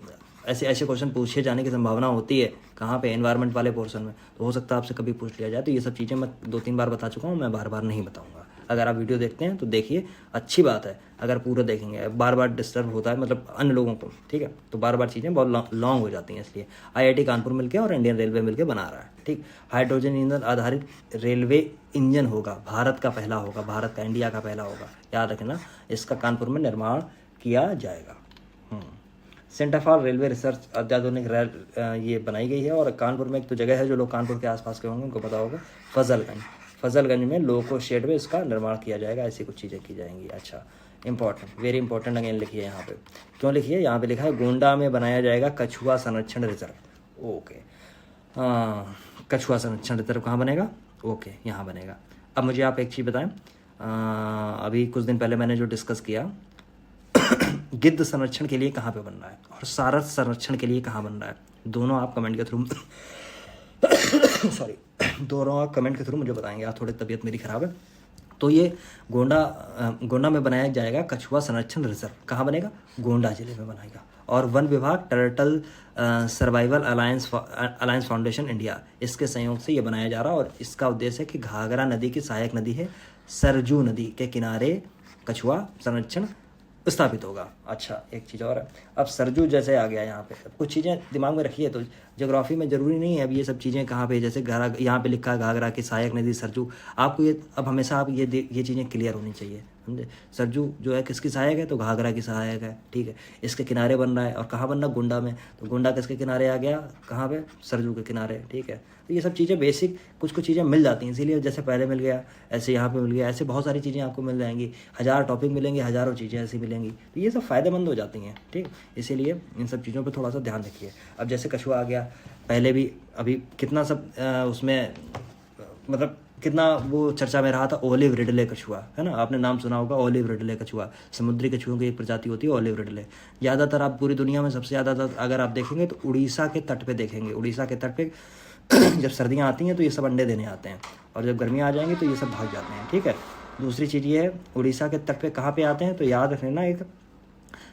ऐसे क्वेश्चन पूछे जाने की संभावना होती है। कहाँ पे? एनवायरनमेंट वाले पोर्शन में। तो हो सकता है आपसे कभी पूछ लिया जाए। तो ये सब चीज़ें मैं 2-3 बार बता चुका हूँ, मैं बार बार नहीं बताऊँगा। अगर आप वीडियो देखते हैं तो देखिए, अच्छी बात है। अगर पूरा देखेंगे, बार बार डिस्टर्ब होता है, मतलब अन्य लोगों को, ठीक है, तो बार बार चीज़ें बहुत लॉन्ग हो जाती हैं। इसलिए IIT कानपुर मिलकर और इंडियन रेलवे मिलकर बना रहा है, ठीक। हाइड्रोजन ईंधन आधारित रेलवे इंजन होगा, भारत का पहला होगा, भारत का, इंडिया का पहला होगा, याद रखना। इसका कानपुर में निर्माण किया जाएगा। सेंटर फॉर रेलवे रिसर्च अत्याधुनिक रेल ये बनाई गई है। और कानपुर में एक तो जगह है, जो लोग कानपुर के आसपास के होंगे उनको पता होगा, फजलगंज में लोको शेड में इसका निर्माण किया जाएगा। ऐसी कुछ चीज़ें की जाएंगी। अच्छा, इंपॉर्टेंट, वेरी इंपॉर्टेंट अगेन लिखिए यहाँ पे। क्यों लिखिए? यहाँ पे लिखा है गोंडा में बनाया जाएगा कछुआ संरक्षण रिजर्व, ओके। कछुआ संरक्षण रिजर्व कहाँ बनेगा? ओके, यहाँ बनेगा। अब मुझे आप एक चीज़ बताएं, अभी कुछ दिन पहले मैंने जो डिस्कस किया, गिद्ध संरक्षण के लिए कहाँ पे बन रहा है और सारस संरक्षण के लिए कहाँ बन रहा है, दोनों आप कमेंट के थ्रू दोनों आप कमेंट के थ्रू मुझे बताएंगे। आप, थोड़ी तबीयत मेरी ख़राब है। तो ये गोंडा में बनाया जाएगा कछुआ संरक्षण रिजर्व। कहाँ बनेगा? गोंडा जिले में बनाएगा। और वन विभाग, turtle survival alliance foundation India, इसके सहयोग से ये बनाया जा रहा है। और इसका उद्देश्य है कि घाघरा नदी की सहायक नदी है सरजू नदी के किनारे कछुआ संरक्षण स्थापित होगा। अच्छा, एक चीज़ और है, अब सरजू जैसे आ गया यहाँ पे, कुछ चीज़ें दिमाग में रखिए। तो ज्योग्राफी में ज़रूरी नहीं है अब ये सब चीज़ें कहाँ पे, जैसे यहाँ पे लिखा है घाघरा की सहायक नदी सरजू, आपको ये अब हमेशा आप ये चीज़ें क्लियर होनी चाहिए। समझे। सरजू जो है किसकी सहायक है, तो घाघरा की सहायक है, ठीक है। इसके किनारे बन रहा है, और कहाँ बन रहा है, गोंडा में, तो गोंडा किसके किनारे आ गया, कहाँ पे, सरजू के किनारे, ठीक है। तो ये सब चीज़ें बेसिक कुछ कुछ चीज़ें मिल जाती हैं, इसीलिए जैसे पहले मिल गया ऐसे यहाँ पे मिल गया, ऐसे बहुत सारी चीज़ें आपको मिल जाएंगी, 1000 टॉपिक मिलेंगे, हज़ारों चीज़ें ऐसी मिलेंगी, तो ये सब फ़ायदेमंद हो जाती हैं, ठीक। इसीलिए इन सब चीज़ों पर थोड़ा सा ध्यान रखिए। अब जैसे कछुआ आ गया, पहले भी अभी कितना सब उसमें मतलब कितना वो चर्चा में रहा था, ओलिव रिडले कछुआ, है ना, आपने नाम सुना होगा, ओलिव रिडले कछुआ। समुद्री कछुओं की एक प्रजाति होती है ओलिव रिडले। ज़्यादातर आप पूरी दुनिया में सबसे ज़्यादा अगर आप देखेंगे तो उड़ीसा के तट पे देखेंगे। उड़ीसा के तट पे जब सर्दियाँ आती हैं तो ये सब अंडे देने आते हैं, और जब गर्मियाँ आ जाएंगी तो ये सब भाग जाते हैं, ठीक है। दूसरी चीज़ ये है, उड़ीसा के तट पे कहाँ पे आते हैं, तो याद रख लेना, एक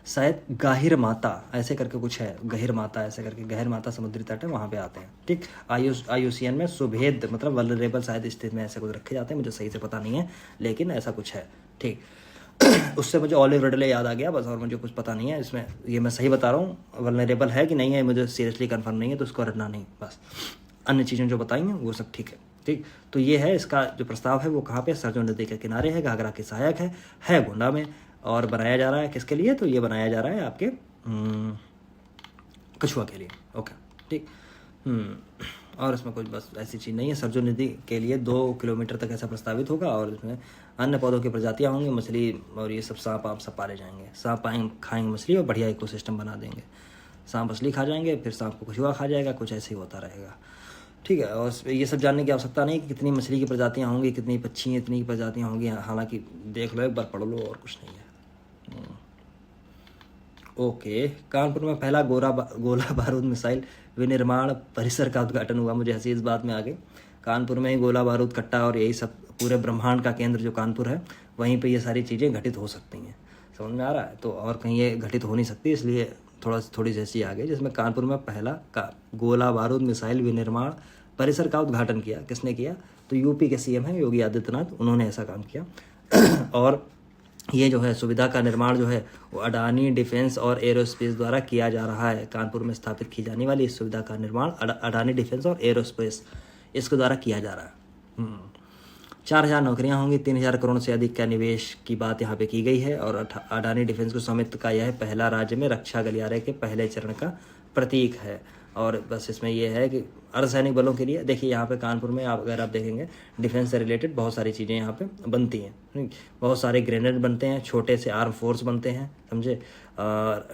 शायद गाहिर माता ऐसे करके कुछ है, गहिर माता ऐसे करके, गहिर माता समुद्री तट है, वहाँ पे आते हैं, ठीक। IUCN में सुभेद मतलब वल्नरेबल शायद स्थिति में ऐसे कुछ रखे जाते हैं, मुझे सही से पता नहीं है, लेकिन ऐसा कुछ है, ठीक। उससे मुझे ओलिव रिडले याद आ गया बस, और मुझे कुछ पता नहीं है इसमें, ये मैं सही बता रहा हूँ, वल्नरेबल है कि नहीं है मुझे सीरियसली कंफर्म नहीं है, तो उसको रटना नहीं बस। अन्य चीज़ें जो बताई हैं वो सब ठीक है, ठीक। तो ये है इसका जो प्रस्ताव है वो कहाँ पे, सरजू नदी के किनारे है, घाघरा की सहायक है गोंडा में, और बनाया जा रहा है किसके लिए, तो ये बनाया जा रहा है आपके कछुआ के लिए, ओके, ठीक। और इसमें कुछ बस ऐसी चीज़ नहीं है। सरजू नदी के लिए 2 किलोमीटर तक ऐसा प्रस्तावित होगा, और इसमें अन्य पौधों की प्रजातियाँ होंगी, मछली और ये सब सांप आप सब पाले जाएंगे, सांप खाएंगे मछली और बढ़िया इकोसिस्टम बना देंगे। सांप मछली खा जाएंगे, फिर सांप को कछुआ खा जाएगा, कुछ ऐसे ही होता रहेगा, ठीक है। और ये सब जानने की आवश्यकता नहीं कि कितनी मछली की प्रजातियाँ होंगी, कितनी पक्षी इतनी प्रजातियाँ होंगी, हालांकि देख लो एक बार, पढ़ लो, और कुछ नहीं है। ओके, कानपुर में पहला गोला बारूद मिसाइल विनिर्माण परिसर का उद्घाटन हुआ। मुझे हंसी इस बात में आ गई, कानपुर में ही गोला बारूद कट्टा और यही सब पूरे ब्रह्मांड का केंद्र जो कानपुर है, वहीं पे ये सारी चीज़ें घटित हो सकती हैं, समझ में आ रहा है। तो और कहीं ये घटित हो नहीं सकती, इसलिए थोड़ी सी ऐसी आ गई, जिसमें कानपुर में पहला का गोला बारूद मिसाइल विनिर्माण परिसर का उद्घाटन किया। किसने किया, तो यूपी के CM हैं योगी आदित्यनाथ, उन्होंने ऐसा काम किया। और ये जो है सुविधा का निर्माण जो है वो अडानी डिफेंस और एरोस्पेस द्वारा किया जा रहा है। कानपुर में स्थापित की जाने वाली इस सुविधा का निर्माण अडानी डिफेंस और एरोस्पेस इसके द्वारा किया जा रहा है। 4000 नौकरियां होंगी, 3000 करोड़ से अधिक का निवेश की बात यहाँ पे की गई है। और अडानी डिफेंस को स्वामित्व का यह पहला राज्य में रक्षा गलियारे के पहले चरण का प्रतीक है। और बस इसमें यह है कि अर्धसैनिक बलों के लिए, देखिए यहाँ पे कानपुर में अगर आप देखेंगे डिफेंस से रिलेटेड बहुत सारी चीज़ें यहाँ पे बनती हैं, बहुत सारे ग्रेनेड बनते हैं, छोटे से आर्म फोर्स बनते हैं, समझे।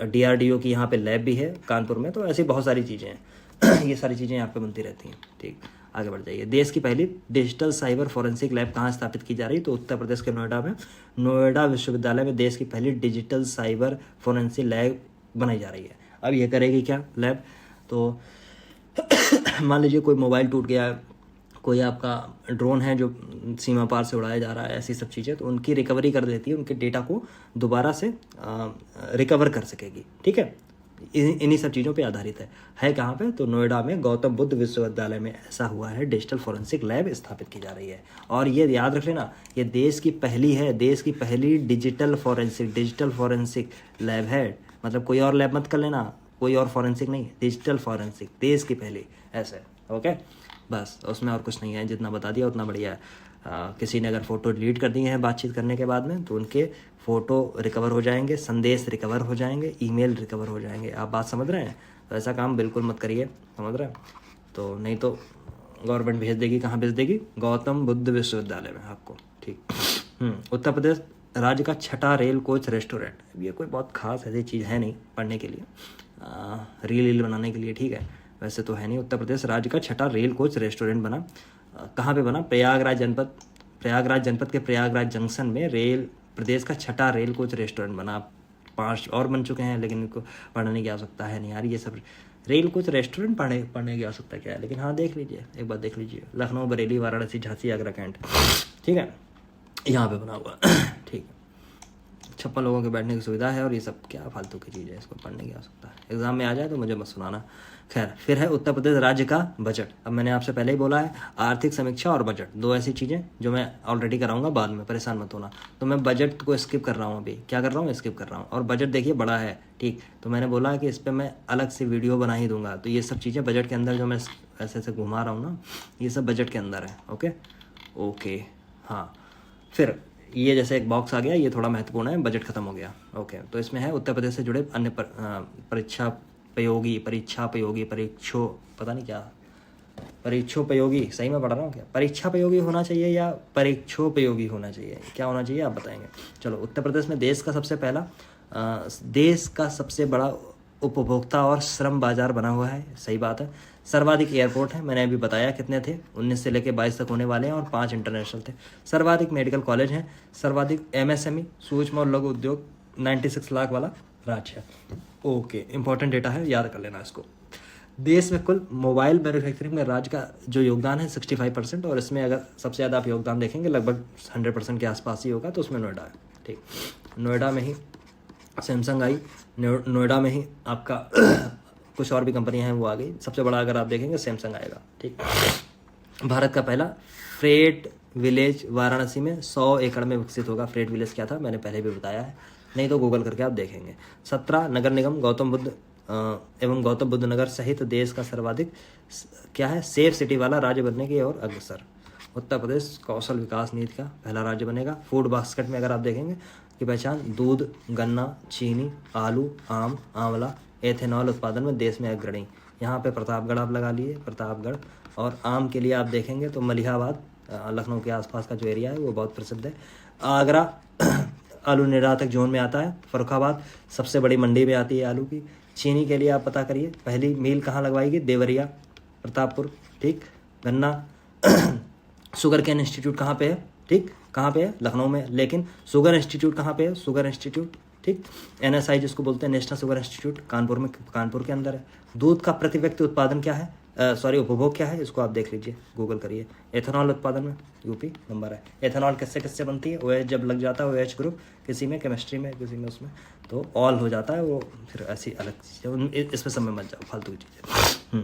DRDO की यहाँ पे लैब भी है कानपुर में, तो ऐसी बहुत सारी चीज़ें हैं। ये सारी चीज़ें यहाँ पे बनती रहती हैं, ठीक। आगे बढ़ जाइए। देश की पहली डिजिटल साइबर फॉरेंसिक लैब कहाँ स्थापित की जा रही है, तो उत्तर प्रदेश के नोएडा में, नोएडा विश्वविद्यालय में देश की पहली डिजिटल साइबर फॉरेंसिक लैब बनाई जा रही है। अब ये करेगी क्या लैब, तो मान लीजिए कोई मोबाइल टूट गया, कोई आपका ड्रोन है जो सीमा पार से उड़ाया जा रहा है, ऐसी सब चीज़ें, तो उनकी रिकवरी कर देती है, उनके डेटा को दोबारा से रिकवर कर सकेगी, ठीक है। इन्हीं सब चीज़ों पे आधारित है कहाँ पे, तो नोएडा में गौतम बुद्ध विश्वविद्यालय में ऐसा हुआ है, डिजिटल फॉरेंसिक लैब स्थापित की जा रही है। और ये याद रख लेना, ये देश की पहली है, देश की पहली डिजिटल फॉरेंसिक लैब है। मतलब कोई और लैब मत कर लेना, कोई और फॉरेंसिक नहीं, डिजिटल फॉरेंसिक, देश की पहली, ऐसे, ओके। बस उसमें और कुछ नहीं है, जितना बता दिया उतना बढ़िया है। किसी ने अगर फ़ोटो डिलीट कर दिए हैं बातचीत करने के बाद में, तो उनके फ़ोटो रिकवर हो जाएंगे, संदेश रिकवर हो जाएंगे, ईमेल रिकवर हो जाएंगे। आप बात समझ रहे हैं, तो ऐसा काम बिल्कुल मत करिए, समझ रहे हैं। तो नहीं तो गवर्नमेंट भेज देगी, कहाँ भेज देगी, गौतम बुद्ध विश्वविद्यालय में आपको, ठीक। उत्तर प्रदेश राज्य का छठा रेल कोच रेस्टोरेंट, ये कोई बहुत खास ऐसी चीज़ है नहीं पढ़ने के लिए, रील बनाने के लिए, ठीक है, वैसे तो है नहीं। उत्तर प्रदेश राज्य का छठा रेल कोच रेस्टोरेंट बना, कहाँ पे बना, प्रयागराज जनपद के प्रयागराज जंक्शन में प्रदेश का छठा रेल कोच रेस्टोरेंट बना। 5 और बन चुके हैं, लेकिन इनको पढ़ने की आवश्यकता है नहीं यार, ये सब रेल कोच रेस्टोरेंट पढ़ने की आवश्यकता क्या है, लेकिन हाँ देख लीजिए, एक बार देख लीजिए, लखनऊ, बरेली, वाराणसी, झांसी, आगरा, कैंट, ठीक है, यहाँ पे बना हुआ, ठीक। 56 लोगों के बैठने की सुविधा है, और ये सब क्या फालतू की चीज़ है, इसको पढ़ने की आवश्यकता है, एग्जाम में आ जाए तो मुझे मत सुनाना। खैर, फिर है उत्तर प्रदेश राज्य का बजट। अब मैंने आपसे पहले ही बोला है, आर्थिक समीक्षा और बजट, 2 ऐसी चीज़ें जो मैं ऑलरेडी कराऊंगा बाद में, परेशान मत होना। तो मैं बजट को स्किप कर रहा हूँ, अभी क्या कर रहा हूँ, स्किप कर रहा हूँ। और बजट देखिए बड़ा है, ठीक, तो मैंने बोला कि इस पर मैं अलग से वीडियो बना ही दूंगा। तो ये सब चीज़ें बजट के अंदर जो मैं ऐसे ऐसे घुमा रहा हूँ ना, ये सब बजट के अंदर है, ओके। हाँ, फिर ये जैसे एक बॉक्स आ गया, ये थोड़ा महत्वपूर्ण है, बजट खत्म हो गया। ओके, तो इसमें है उत्तर प्रदेश से जुड़े अन्य परीक्षो पता नहीं क्या परीक्षोपयोगी, सही में पढ़ रहा हूँ क्या? परीक्षापयोगी होना चाहिए या परीक्षोपयोगी होना चाहिए, क्या होना चाहिए आप बताएंगे। चलो, उत्तर प्रदेश में देश का सबसे बड़ा उपभोक्ता और श्रम बाजार बना हुआ है, सही बात है। सर्वाधिक एयरपोर्ट है, मैंने अभी बताया कितने थे, 19 से लेकर 22 तक होने वाले हैं, और 5 इंटरनेशनल थे। सर्वाधिक मेडिकल कॉलेज हैं। सर्वाधिक MSME सूक्ष्म और लघु उद्योग 96 लाख वाला राज्य है। ओके, इंपॉर्टेंट डेटा है, याद कर लेना इसको। देश में कुल मोबाइल मैन्युफैक्चरिंग में राज्य का जो योगदान है 65%, और इसमें अगर सबसे ज़्यादा आप योगदान देखेंगे लगभग 100% के आसपास ही होगा, तो उसमें नोएडा है। ठीक, नोएडा में ही सैमसंग आई, नोएडा में ही आपका कुछ और भी कंपनियां हैं वो आ गई। सबसे बड़ा अगर आप देखेंगे सैमसंग आएगा। ठीक, भारत का पहला फ्रेट विलेज वाराणसी में 100 एकड़ में विकसित होगा। फ्रेट विलेज क्या था मैंने पहले भी बताया है, नहीं तो गूगल करके आप देखेंगे। 17 नगर निगम गौतम बुद्ध नगर सहित देश का सर्वाधिक क्या है सेफ सिटी वाला राज्य बनने की ओर अग्रसर। उत्तर प्रदेश कौशल विकास नीति का पहला राज्य बनेगा। फूड बास्केट में अगर आप देखेंगे की पहचान दूध, गन्ना, चीनी, आलू, आम, आंवला, एथेनॉल उत्पादन में देश में अग्रणी। यहाँ पे प्रतापगढ़ आप लगा लिए, प्रतापगढ़। और आम के लिए आप देखेंगे तो मलिहाबाद, लखनऊ के आसपास का जो एरिया है वो बहुत प्रसिद्ध है। आगरा आलू निर्यातक जोन में आता है। फर्रुखाबाद सबसे बड़ी मंडी में आती है आलू की। चीनी के लिए आप पता करिए पहली मिल कहाँ लगवाएगी, देवरिया, प्रतापपुर। ठीक, गन्ना शुगर केन इंस्टीट्यूट कहाँ पे है, ठीक, कहाँ पे है, लखनऊ में। लेकिन शुगर इंस्टीट्यूट कहाँ पे है, शुगर इंस्टीट्यूट, ठीक, NSI जिसको बोलते हैं नेशनल शुगर इंस्टीट्यूट, कानपुर में, कानपुर के अंदर है। दूध का प्रति व्यक्ति उत्पादन क्या है, उपभोग क्या है, इसको आप देख लीजिए, गूगल करिए। एथेनॉल उत्पादन में यूपी नंबर है। एथेनॉल किससे किससे बनती है, OH जब लग जाता है, OH ग्रुप, किसी में केमिस्ट्री में, किसी में उसमें, तो ऑल हो जाता है वो, फिर ऐसी अलग चीज़, इसमें समय मत जाओ, फालतू की चीज़ें।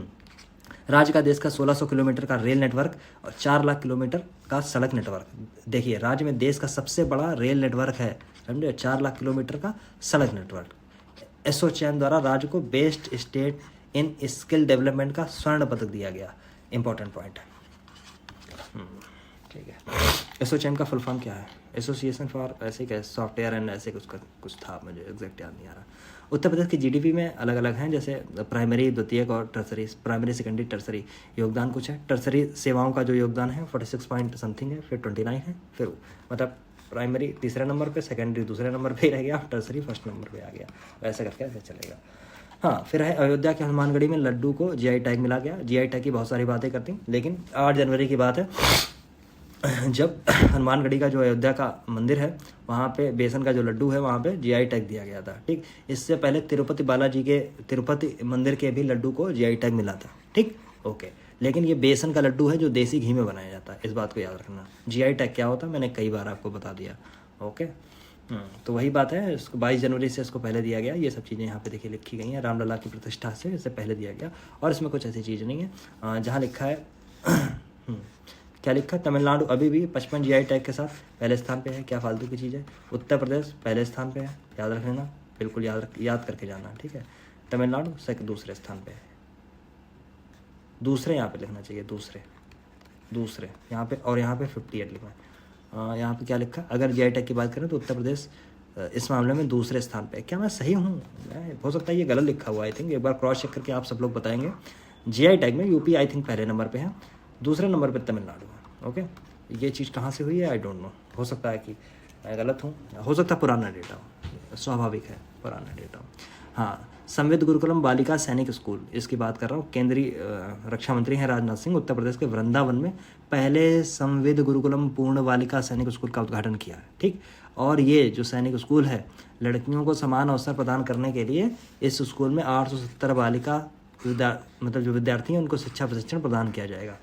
राज्य का देश का 1600 किलोमीटर का रेल नेटवर्क और 4 लाख किलोमीटर का सड़क नेटवर्क। देखिए, राज्य में देश का सबसे बड़ा रेल नेटवर्क है, समझे, 4 लाख किलोमीटर का सड़क नेटवर्क। एसोचैम द्वारा राज्य को best state in skill development का स्वर्ण पदक दिया गया। इंपॉर्टेंट पॉइंट है, ठीक है। एसोचैम का फुल फॉर्म क्या है, एसोसिएशन फॉर ऐसे क्या सॉफ्टवेयर एंड ऐसे कुछ था, मुझे एग्जैक्ट याद नहीं आ रहा। उत्तर प्रदेश की GDP में अलग अलग हैं, जैसे प्राइमरी, द्वितीयक और टर्सरी, प्राइमरी, सेकेंडरी, टर्सरी योगदान कुछ है। टर्सरी सेवाओं का जो योगदान है 46 पॉइंट समथिंग है, फिर 29 है, फिर मतलब प्राइमरी तीसरे नंबर पे, सेकेंडरी दूसरे नंबर पे रह गया, टर्सरी फर्स्ट नंबर पे आ गया, वैसे करके ऐसे चलेगा। हाँ, फिर है अयोध्या के हनुमानगढ़ी में लड्डू को GI टैग मिला गया। GI टैग की बहुत सारी बातें करती, लेकिन 8 जनवरी की बात है जब हनुमानगढ़ी का जो अयोध्या का मंदिर है वहाँ पे बेसन का जो लड्डू है वहाँ पे GI टैग दिया गया था। ठीक, इससे पहले तिरुपति बालाजी के तिरुपति मंदिर के भी लड्डू को GI टैग मिला था। ठीक, ओके, लेकिन ये बेसन का लड्डू है जो देसी घी में बनाया जाता है, इस बात को याद रखना। GI टैग क्या होता है मैंने कई बार आपको बता दिया। ओके, तो वही बात है, इसको 22 जनवरी से इसको पहले दिया गया। ये सब चीज़ें यहाँ पे देखिए लिखी गई हैं, रामलला की प्रतिष्ठा से इससे पहले दिया गया, और इसमें कुछ ऐसी चीज़ नहीं है। जहाँ लिखा है क्या लिखा है, तमिलनाडु अभी भी 55 GI टैग के साथ पहले स्थान पे है। क्या फालतू की चीज़ है, उत्तर प्रदेश पहले स्थान पे है, याद रख लेना, बिल्कुल याद करके जाना, ठीक है। तमिलनाडु दूसरे स्थान पे है, दूसरे यहाँ पे लिखना चाहिए, दूसरे यहाँ पे, और यहाँ पे 58 लिखना है। यहाँ पे क्या लिखा, अगर GI टैग की बात करें तो उत्तर प्रदेश इस मामले में दूसरे स्थान पे है। क्या मैं सही हूँ, हो सकता है ये गलत लिखा हुआ, आई थिंक एक बार क्रॉस चेक करके आप सब लोग बताएंगे। GI टैग में यूपी आई थिंक पहले नंबर पे है, दूसरे नंबर पे तमिलनाडु है। ओके, ये चीज़ कहाँ से हुई है आई डोंट नो, हो सकता है कि मैं गलत हूँ, हो सकता है पुराना डेटा हो, स्वाभाविक है पुराना डेटा हो। हाँ, संविद गुरुकुलम बालिका सैनिक स्कूल, इसकी बात कर रहा हूँ। केंद्रीय रक्षा मंत्री हैं राजनाथ सिंह, उत्तर प्रदेश के वृंदावन में पहले संविद गुरुकुलम पूर्ण बालिका सैनिक स्कूल का उद्घाटन किया है। ठीक, और ये जो सैनिक स्कूल है लड़कियों को समान अवसर प्रदान करने के लिए इस स्कूल में 870 बालिका मतलब जो विद्यार्थी हैं उनको शिक्षा प्रशिक्षण प्रदान किया जाएगा।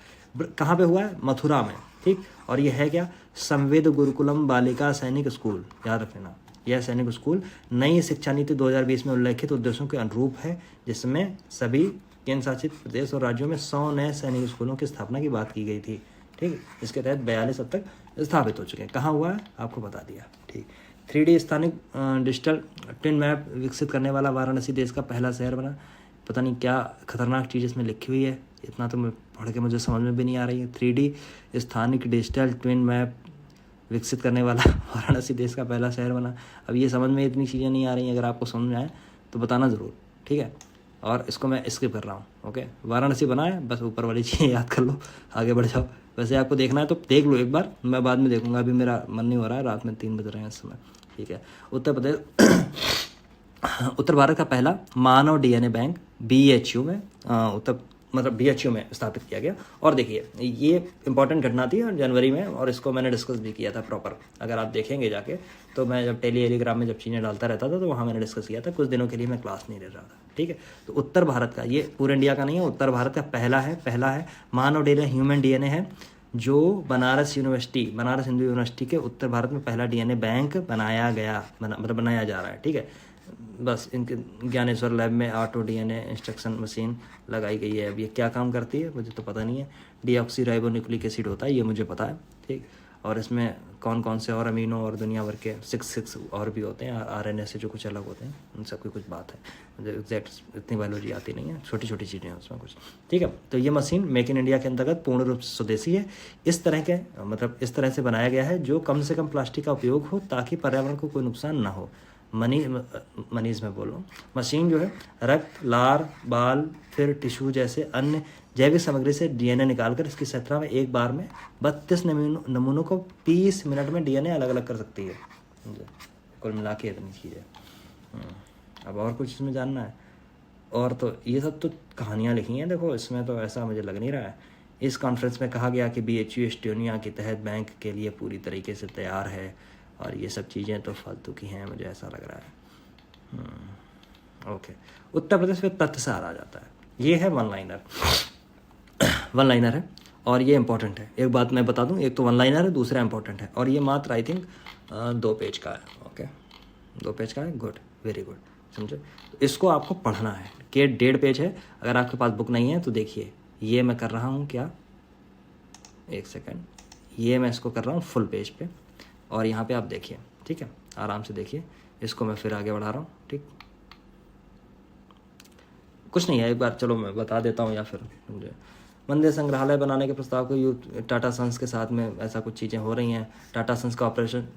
कहाँ पे हुआ है, मथुरा में। ठीक, और ये है क्या, संविद गुरुकुलम बालिका सैनिक स्कूल, याद रखना। यह सैनिक स्कूल नई शिक्षा नीति 2020 में उल्लेखित उद्देश्यों के अनुरूप है, जिसमें सभी केंद्र शासित प्रदेश और राज्यों में 100 नए सैनिक स्कूलों की स्थापना की बात की गई थी। ठीक, इसके तहत 42 अब तक स्थापित हो चुके हैं। कहाँ हुआ है आपको बता दिया। ठीक, 3D स्थानिक डिजिटल ट्विन मैप विकसित करने वाला वाराणसी देश का पहला शहर बना। पता नहीं क्या खतरनाक चीज़ इसमें लिखी हुई है, इतना तो मैं पढ़ के मुझे समझ में भी नहीं आ रही है। 3D स्थानिक डिजिटल ट्विन मैप विकसित करने वाला वाराणसी देश का पहला शहर बना। अब ये समझ में इतनी चीज़ें नहीं आ रही, अगर आपको समझ में आए तो बताना ज़रूर, ठीक है। और इसको मैं स्किप कर रहा हूँ, ओके। वाराणसी बना है, बस ऊपर वाली चीज़ें याद कर लो, आगे बढ़ जाओ। वैसे आपको देखना है तो देख लो एक बार, मैं बाद में देखूंगा, अभी मेरा मन नहीं हो रहा है, रात में 3 बज रहे हैं इस समय, ठीक है। उत्तर प्रदेश उत्तर भारत का पहला मानव डीएनए बैंक BHU में BHU में स्थापित किया गया। और देखिए ये इंपॉर्टेंट घटना थी और जनवरी में, और इसको मैंने डिस्कस भी किया था प्रॉपर, अगर आप देखेंगे जाके तो मैं जब टेलीग्राम में जब चीज़ें डालता रहता था तो वहाँ मैंने डिस्कस किया था। कुछ दिनों के लिए मैं क्लास नहीं ले रहा था, ठीक है। तो उत्तर भारत का, ये पूरे इंडिया का नहीं है, उत्तर भारत का पहला है मानव डीएनए, ह्यूमन डीएनए है, जो बनारस हिंदू यूनिवर्सिटी के उत्तर भारत में पहला डीएनए बैंक बनाया गया, बनाया जा रहा है, ठीक है। बस इनके ज्ञानेश्वर लैब में ऑटो डीएनए इंस्ट्रक्शन मशीन लगाई गई है। अब ये क्या काम करती है मुझे तो पता नहीं है। डीऑक्सीराइबोन्यूक्लिक एसिड होता है, ये मुझे पता है, ठीक। और इसमें कौन कौन से और अमीनो और दुनिया भर के 6 और भी होते हैं, RNA से जो कुछ अलग होते हैं, उन सब की कुछ बात है, मुझे एग्जैक्ट इतनी बायोलॉजी आती नहीं है, छोटी छोटी चीज़ें हैं उसमें कुछ, ठीक है। तो ये मशीन मेक इन इंडिया के अंतर्गत पूर्ण रूप से स्वदेशी है। इस तरह से बनाया गया है जो कम से कम प्लास्टिक का उपयोग हो ताकि पर्यावरण को कोई नुकसान ना हो। मनीष में बोल रहा हूँ। मशीन जो है रक्त, लार, बाल, फिर टिश्यू जैसे अन्य जैविक सामग्री से डीएनए निकालकर इसकी सतह में एक बार में 32 नमूनों को 30 मिनट में डीएनए अलग अलग कर सकती है। कुल मिला के इतनी चीज़ है। अब और कुछ इसमें जानना है? और तो ये सब तो कहानियाँ लिखी हैं, देखो इसमें तो ऐसा मुझे लग नहीं रहा है। इस कॉन्फ्रेंस में कहा गया कि BHU एस्टोनिया के तहत बैंक के लिए पूरी तरीके से तैयार है, और ये सब चीज़ें तो फालतू की हैं, मुझे ऐसा लग रहा है। ओके, उत्तर प्रदेश में तथ्य सार आ जाता है। ये है वन लाइनर है, और ये इंपॉर्टेंट है। एक बात मैं बता दूं, एक तो वन लाइनर है, दूसरा इंपॉर्टेंट है, और ये मात्र आई थिंक 2 पेज का है। ओके, 2 पेज का है, गुड, वेरी गुड, समझे। तो इसको आपको पढ़ना है कि 1.5 पेज है। अगर आपके पास बुक नहीं है तो देखिए, ये मैं कर रहा हूँ क्या, एक सेकेंड, ये मैं इसको कर रहा हूँ फुल पेज पे, और यहाँ पे आप देखिए, ठीक है, आराम से देखिए। इसको मैं फिर आगे बढ़ा रहा हूँ, ठीक, कुछ नहीं है, एक बार चलो मैं बता देता हूँ, या फिर मुझे मंदिर संग्रहालय बनाने के प्रस्ताव को टाटा सन्स के साथ में ऐसा कुछ चीज़ें हो रही हैं। टाटा सन्स का ऑपरेशन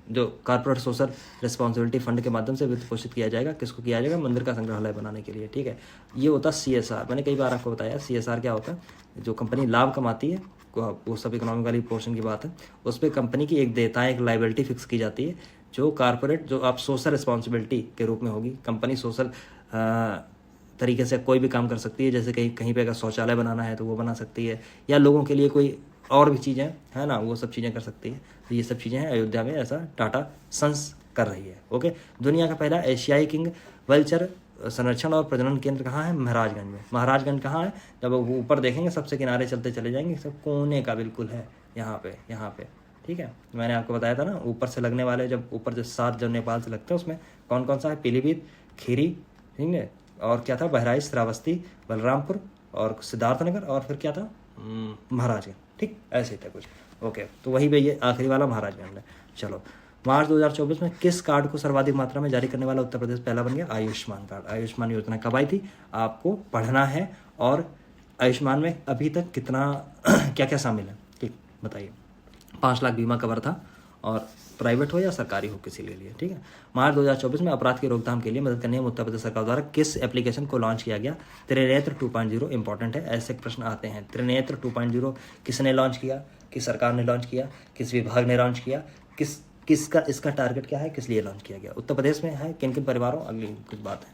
जो कॉर्पोरेट सोशल रिस्पॉन्सिबिलिटी फंड के माध्यम से वित्त पोषित किया जाएगा। किसको किया जाएगा? मंदिर का संग्रहालय बनाने के लिए, ठीक है। ये होता CSR, मैंने कई बार आपको बताया CSR क्या होता है। जो कंपनी लाभ कमाती है, वो सब इकोनॉमिक वाली पोर्शन की बात है, उस पर कंपनी की एक देयता, एक लाइबिलिटी फिक्स की जाती है, जो कॉर्पोरेट, जो आप सोशल रिस्पॉन्सिबिलिटी के रूप में होगी। कंपनी सोशल तरीके से कोई भी काम कर सकती है, जैसे कहीं पे अगर शौचालय बनाना है तो वो बना सकती है, या लोगों के लिए कोई और भी चीज़ें है ना, वो सब चीज़ें कर सकती है। तो ये सब चीज़ें हैं, अयोध्या में ऐसा टाटा सन्स कर रही है। ओके, दुनिया का पहला एशियाई किंग वल्चर संरक्षण और प्रजनन केंद्र कहाँ है? महाराजगंज में। महाराजगंज कहाँ है? जब वो ऊपर देखेंगे सबसे किनारे चलते चले जाएंगे, सब कोने का बिल्कुल है, यहाँ पे, ठीक है। मैंने आपको बताया था ना, ऊपर से लगने वाले, जब ऊपर जो 7 जो नेपाल से लगते हैं, उसमें कौन कौन सा है? पीलीभीत, खीरी, ठीक है, और क्या था? बहराइच, श्रावस्ती, बलरामपुर और सिद्धार्थनगर, और फिर क्या था? महाराजगंज, ठीक, ऐसे ही था कुछ। ओके, तो वही पे ये आखिरी वाला महाराजगंज है। चलो, मार्च 2024 में किस कार्ड को सर्वाधिक मात्रा में जारी करने वाला उत्तर प्रदेश पहला बन गया? आयुष्मान कार्ड। आयुष्मान योजना कब आई थी? आपको पढ़ना है। और आयुष्मान में अभी तक कितना क्या क्या शामिल है, ठीक, बताइए। 5 लाख बीमा कवर था, और प्राइवेट हो या सरकारी हो, किसी के लिए, ठीक है। मार्च 2024 में अपराध की रोकथाम के लिए मदद करने में उत्तर प्रदेश सरकार द्वारा किस एप्लीकेशन को लॉन्च किया गया? त्रिनेत्र 2.0। इंपॉर्टेंट है, ऐसे प्रश्न आते हैं। त्रिनेत्र 2.0 किसने लॉन्च किया? किस सरकार ने लॉन्च किया? किस विभाग ने लॉन्च किया? किसका इसका टारगेट क्या है? किस लिए लॉन्च किया गया? उत्तर प्रदेश में है किन किन परिवारों, अगली कुछ बात है,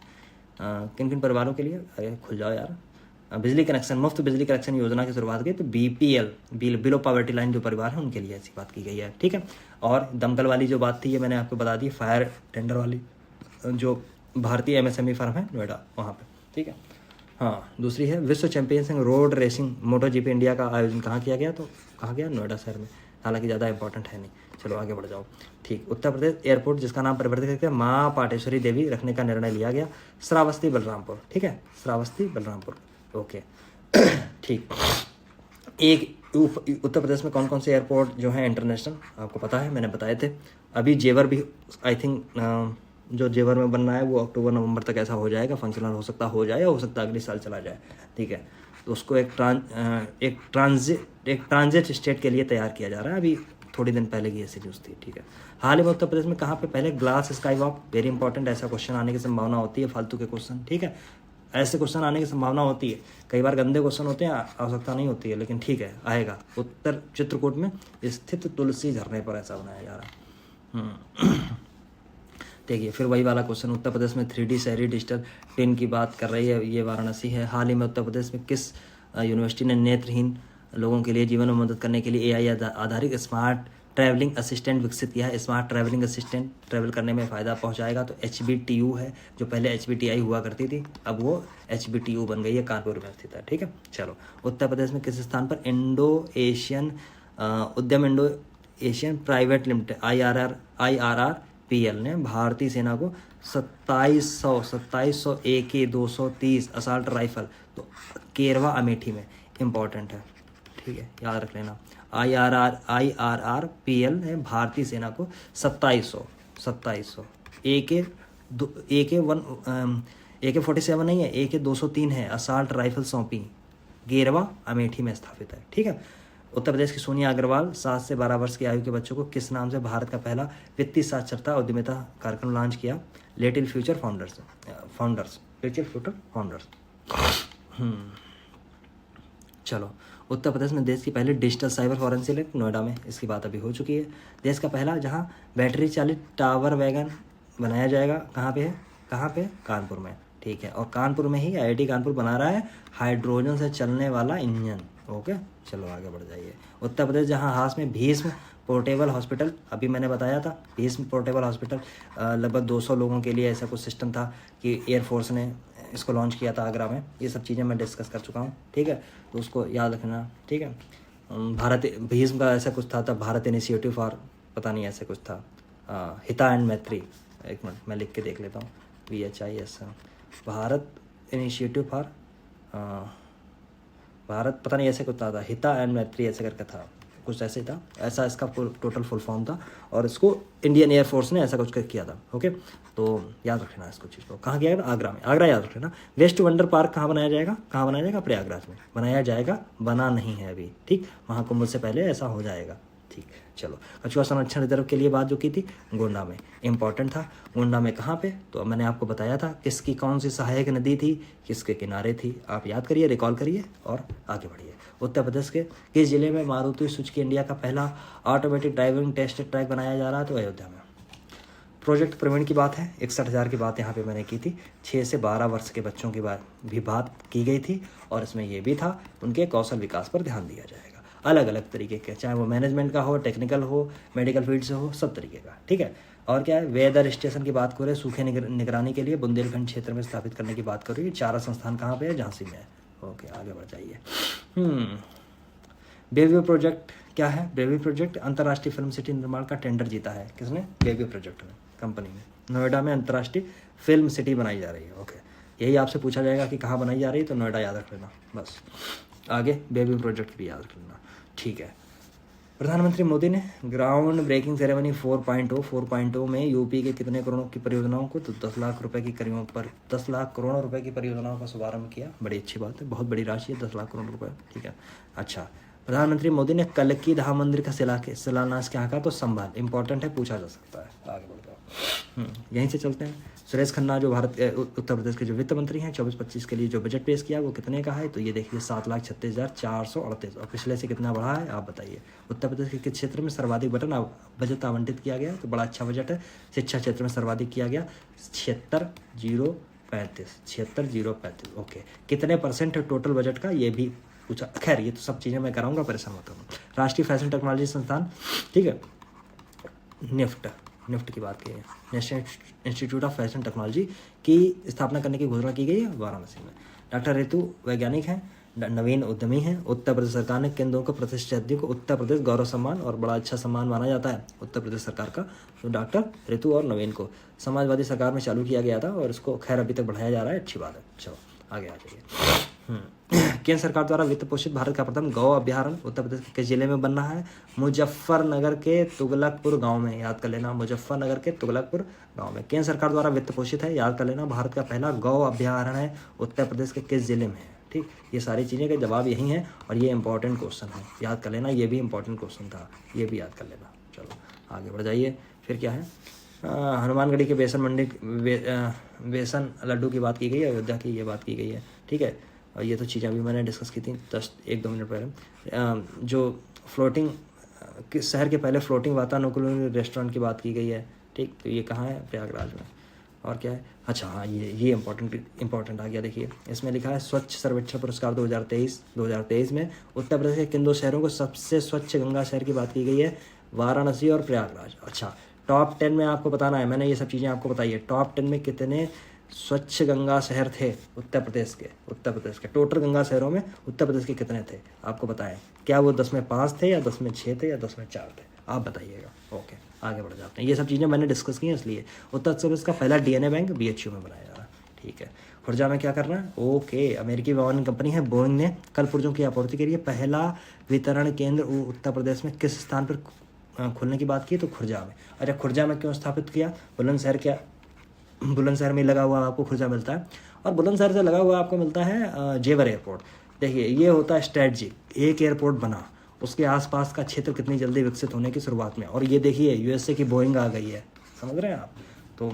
किन किन परिवारों के लिए, अरे खुल जाओ यार, बिजली कनेक्शन, मुफ्त बिजली कनेक्शन योजना की शुरुआत की, तो BPL, बिलो पॉवर्टी लाइन जो परिवार है उनके लिए ऐसी बात की गई है, ठीक है। और दमकल वाली जो बात थी, ये मैंने आपको बता दी, फायर टेंडर वाली, जो भारतीय MSME फर्म है नोएडा, वहाँ पे, ठीक है। हाँ, दूसरी है विश्व championship road racing MotoGP India का आयोजन कहाँ किया गया? तो कहाँ गया? नोएडा शहर में। हालांकि ज़्यादा इंपॉर्टेंट है नहीं, चलो आगे बढ़ जाओ, ठीक। उत्तर प्रदेश एयरपोर्ट जिसका नाम परिवर्तित करके माँ पाटेश्वरी देवी रखने का निर्णय लिया गया, श्रावस्ती बलरामपुर, ठीक है, श्रावस्ती बलरामपुर, ओके, ठीक। एक उत्तर प्रदेश में कौन कौन से एयरपोर्ट जो है इंटरनेशनल, आपको पता है, मैंने बताए थे। अभी जेवर भी आई थिंक जो जेवर में बनना है वो अक्टूबर-नवंबर तक ऐसा हो जाएगा, फंक्शनल हो सकता हो जाए, या हो सकता अगले साल चला जाए, ठीक है। तो उसको एक ट्रांजिट स्टेट के लिए तैयार किया जा रहा है। अभी थोड़ी दिन पहले की ऐसी न्यूज़ थी, ठीक है। हाल ही में उत्तर प्रदेश में कहाँ पे पहले glass sky walk, very important, ऐसा क्वेश्चन आने की संभावना होती है, फालतू के क्वेश्चन, ठीक है, ऐसे क्वेश्चन आने की संभावना होती है। कई बार गंदे क्वेश्चन होते हैं, आवश्यकता नहीं होती है, लेकिन ठीक है आएगा। उत्तर चित्रकूट में स्थित तुलसी झरने पर ऐसा बनाया जा रहा है। देखिए फिर वही वाला क्वेश्चन, उत्तर प्रदेश में 3D शहरी डिजिटल ट्विन की बात कर रही है, ये वाराणसी है। हाल ही में उत्तर प्रदेश में किस यूनिवर्सिटी ने नेत्रहीन लोगों के लिए जीवन में मदद करने के लिए AI आधारित स्मार्ट ट्रैवलिंग असिस्टेंट विकसित किया है? स्मार्ट ट्रैवलिंग असिस्टेंट ट्रैवल करने में फ़ायदा पहुंचाएगा। तो HBTU है, जो पहले HBTI हुआ करती थी, अब वो HBTU बन गई है, कानपुर में स्थित है, ठीक है। चलो, उत्तर प्रदेश में किस स्थान पर इंडो एशियन उद्यम Indo Asian private limited IRRPL ने भारतीय सेना को 2700 AK-230 असॉल्ट राइफल, तो केरवा अमेठी में, इंपॉर्टेंट है, ठीक है, याद रख लेना। IRRPL ने भारतीय सेना को 2700 AK-47 नहीं है, AK-203 है, असॉल्ट राइफल सौंपी, गेरवा अमेठी में स्थापित है, ठीक है। उत्तर प्रदेश की सोनिया अग्रवाल 7 से 12 वर्ष की आयु के बच्चों को किस नाम से भारत का पहला वित्तीय साक्षरता उद्यमिता कार्यक्रम लॉन्च किया? Little future founders. चलो, उत्तर प्रदेश में देश की पहली digital cyber forensic lab Noida में, इसकी बात अभी हो चुकी है। देश का पहला जहां बैटरी चालित टावर वैगन बनाया जाएगा, कहाँ पे? कानपुर में, ठीक है। और कानपुर में ही IIT कानपुर बना रहा है हाइड्रोजन से चलने वाला इंजन, ओके। चलो आगे बढ़ जाइए। उत्तर प्रदेश जहां हास में भीष्म पोर्टेबल हॉस्पिटल, अभी मैंने बताया था भीष्म पोर्टेबल हॉस्पिटल, लगभग 200 लोगों के लिए ऐसा कुछ सिस्टम था कि एयरफोर्स ने इसको लॉन्च किया था आगरा में। ये सब चीज़ें मैं डिस्कस कर चुका हूँ, ठीक है, तो उसको याद रखना, ठीक है। भारत भीष्म का ऐसा कुछ था, तब भारत इनिशिएटिव फॉर, पता नहीं ऐसे कुछ था, हिता एंड मैत्री, एक मिनट मैं लिख के देख लेता हूँ, VHIS, Bharat initiative for Bharat, पता नहीं ऐसे कुछ था, हिता एंड मैत्री ऐसे करके था, कुछ ऐसे था, ऐसा इसका टोटल फुल फॉर्म था, और इसको इंडियन एयरफोर्स ने ऐसा कुछ किया था, ओके। तो याद रखना इसको, चीज़ को। कहाँ किया गया? आगरा में, आगरा याद रखना। वेस्ट वंडर पार्क कहाँ बनाया जाएगा? प्रयागराज में बनाया जाएगा, बना नहीं है अभी, ठीक, महाकुंभ से पहले ऐसा हो जाएगा, ठीक। चलो, कछुआ संरक्षण रिजर्व के लिए बात जो की थी, गोंडा में, इंपॉर्टेंट था। गोंडा में कहाँ पे? तो मैंने आपको बताया था किसकी कौन सी सहायक नदी थी, किसके किनारे थी, आप याद करिए, रिकॉल करिए और आगे बढ़िए। उत्तर प्रदेश के किस जिले में मारुति सुजुकी इंडिया का पहला ऑटोमेटिक ड्राइविंग टेस्ट ट्रैक बनाया जा रहा है? तो अयोध्या में। प्रोजेक्ट प्रवीण की बात है, 61,000 की बात यहाँ पे मैंने की थी। 6 से 12 वर्ष के बच्चों की बात की गई थी, और इसमें ये भी था उनके कौशल विकास पर ध्यान दिया जाएगा, अलग अलग तरीके के, चाहे वो मैनेजमेंट का हो, टेक्निकल हो, मेडिकल फील्ड से हो, सब तरीके का, ठीक है। और क्या है, वेदर स्टेशन की बात करें, सूखे निगरानी के लिए बुंदेलखंड क्षेत्र में स्थापित करने की बात करें। चारा संस्थान कहाँ पे है? झांसी में है, ओके। आगे बढ़ जाइए। बेबी प्रोजेक्ट क्या है? बेबी प्रोजेक्ट अंतर्राष्ट्रीय फिल्म सिटी निर्माण का टेंडर जीता है, किसने? बेबी प्रोजेक्ट में, कंपनी में। नोएडा में अंतर्राष्ट्रीय फिल्म सिटी बनाई जा रही है, ओके। यही आपसे पूछा जाएगा कि कहाँ बनाई जा रही है, तो नोएडा याद रख लेना, बस। आगे बेबी प्रोजेक्ट भी याद रख लेना, ठीक है। प्रधानमंत्री मोदी ने ग्राउंड ब्रेकिंग सेरेमनी 4.0 में यूपी के कितने करोड़ की परियोजनाओं को? तो 10 लाख रुपए की 10 लाख करोड़ रुपए की परियोजनाओं का शुभारंभ किया। बड़ी अच्छी बात है, बहुत बड़ी राशि है 10 लाख करोड़ रुपए, ठीक है। अच्छा, प्रधानमंत्री मोदी ने कल्की धाम मंदिर का शिलान्यास क्या कहा? तो संभाल, इंपॉर्टेंट है, पूछा जा सकता है। आगे बढ़ जाओ, यहीं से चलते हैं। सुरेश खन्ना जो उत्तर प्रदेश के जो वित्त मंत्री हैं, 24-25 के लिए जो बजट पेश किया वो कितने का है? तो ये देखिए 7,36,438, और पिछले से कितना बढ़ा है आप बताइए। उत्तर प्रदेश के किस क्षेत्र में सर्वाधिक बजट आवंटित किया गया? तो बड़ा अच्छा बजट है, शिक्षा क्षेत्र में सर्वाधिक किया गया, 76,035, ओके। कितने % है टोटल बजट का, ये भी पूछा। खैर ये तो सब चीज़ें मैं कराऊंगा, परेशान मत होना। राष्ट्रीय फैशन टेक्नोलॉजी संस्थान, ठीक है, निफ्ट की बात की है, national institute of fashion technology की स्थापना करने की घोषणा की गई है वाराणसी में। डॉक्टर ऋतु वैज्ञानिक हैं, नवीन उद्यमी हैं। उत्तर प्रदेश सरकार ने किन दो को प्रतिष्ठित को उत्तर प्रदेश गौरव सम्मान, और बड़ा अच्छा सम्मान माना जाता है उत्तर प्रदेश सरकार का, तो डॉक्टर ऋतु और नवीन को समाजवादी सरकार में चालू किया गया था, और इसको खैर अभी तक बढ़ाया जा रहा है, अच्छी बात है। चलो आगे आ जाइए। केंद्र सरकार द्वारा वित्त पोषित भारत का प्रथम गौ अभ्यारण्य उत्तर प्रदेश के जिले में बन रहा है? मुजफ्फरनगर के तुगलकपुर गांव में, याद कर लेना, मुजफ्फरनगर के तुगलकपुर गांव में। केंद्र सरकार द्वारा वित्त पोषित है, याद कर लेना। भारत का पहला गौ अभ्यारण्य उत्तर प्रदेश के किस जिले में है? ठीक, ये सारी चीज़ें का जवाब यही हैं और ये इंपॉर्टेंट क्वेश्चन है, याद कर लेना, ये भी इंपॉर्टेंट क्वेश्चन था, ये भी याद कर लेना। चलो आगे बढ़ जाइए। फिर क्या है, हनुमानगढ़ी के बेसन मंडी बेसन लड्डू की बात की गई है, अयोध्या की ये बात की गई है, ठीक है। और ये तो चीज़ें अभी मैंने डिस्कस की थी जस्ट 1-2 मिनट पहले। जो फ्लोटिंग शहर के पहले फ्लोटिंग वातानुकूलित रेस्टोरेंट की बात की गई है, ठीक, तो ये कहाँ है, प्रयागराज में। और क्या है, अच्छा हाँ, ये इंपॉर्टेंट आ गया। देखिए इसमें लिखा है स्वच्छ सर्वेक्षण पुरस्कार 2023 में उत्तर प्रदेश के किन 2 शहरों को सबसे स्वच्छ गंगा शहर की बात की गई है, वाराणसी और प्रयागराज। अच्छा, टॉप 10 में आपको बताना है, मैंने ये सब चीज़ें आपको बताई है। टॉप 10 में कितने स्वच्छ गंगा शहर थे उत्तर प्रदेश के टोटल गंगा शहरों में उत्तर प्रदेश के कितने थे आपको बताएं। क्या वो 10 में 5 थे या 10 में 6 थे या 10 में 4 थे, आप बताइएगा। ओके आगे बढ़ जाते हैं। ये सब चीज़ें मैंने डिस्कस की हैं, इसलिए उत्तर प्रदेश का पहला DNA बैंक BHU में बनाया जा रहा है, ठीक है। खुर्जा में क्या करना है, ओके, अमेरिकी विमान कंपनी है बोइंग ने कल पुर्जों की आपूर्ति के लिए पहला वितरण केंद्र उत्तर प्रदेश में किस स्थान पर खोलने की बात की, तो खुर्जा में। अच्छा, खुर्जा में क्यों स्थापित किया, बुलंदशहर में लगा हुआ आपको खुर्जा मिलता है, और बुलंदशहर से लगा हुआ आपको मिलता है जेवर एयरपोर्ट। देखिए ये होता है स्ट्रेटजी, एक एयरपोर्ट बना, उसके आसपास का क्षेत्र कितनी जल्दी विकसित होने की शुरुआत में। और ये देखिए USA की बोइंग आ गई है, समझ रहे हैं आप। तो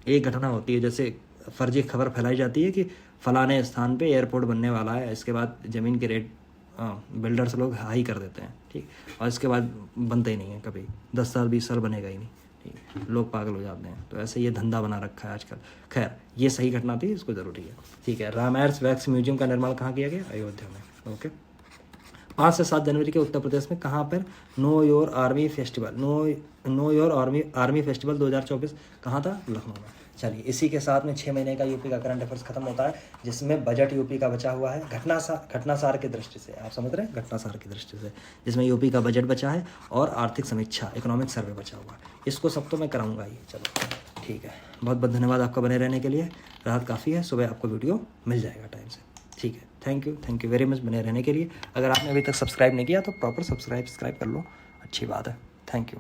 एक घटना होती है, जैसे फर्जी खबर फैलाई जाती है कि फलाने स्थान पे एयरपोर्ट बनने वाला है, इसके बाद ज़मीन के रेट बिल्डर्स लोग हाई कर देते हैं, ठीक, और इसके बाद बनता ही नहीं है, कभी 10 साल 20 साल बनेगा ही नहीं, ठीक, लोग पागल हो जाते हैं। तो ऐसे ये धंधा बना रखा है आजकल। खैर ये सही घटना थी, इसको ज़रूरी है, ठीक है। रामायर्स वैक्स म्यूजियम का निर्माण कहाँ किया गया, अयोध्या में। ओके, 5 से 7 जनवरी के उत्तर प्रदेश में कहाँ पर नो योर आर्मी फेस्टिवल 2024 कहाँ था, लखनऊ में। चलिए इसी के साथ में 6 महीने का यूपी का करंट अफेयर्स खत्म होता है, जिसमें बजट यूपी का बचा हुआ है घटनासार की दृष्टि से, आप समझ रहे हैं, घटनासार की दृष्टि से, जिसमें यूपी का बजट बचा है और आर्थिक समीक्षा इकोनॉमिक सर्वे बचा हुआ है। इसको सब तो मैं कराऊंगा ही। चलो ठीक है, बहुत बहुत धन्यवाद आपका बने रहने के लिए। रात काफ़ी है, सुबह आपको वीडियो मिल जाएगा टाइम से, ठीक है। थैंक यू वेरी मच बने रहने के लिए। अगर आपने अभी तक सब्सक्राइब नहीं किया तो प्रॉपर सब्सक्राइब कर लो, अच्छी बात है। Thank you.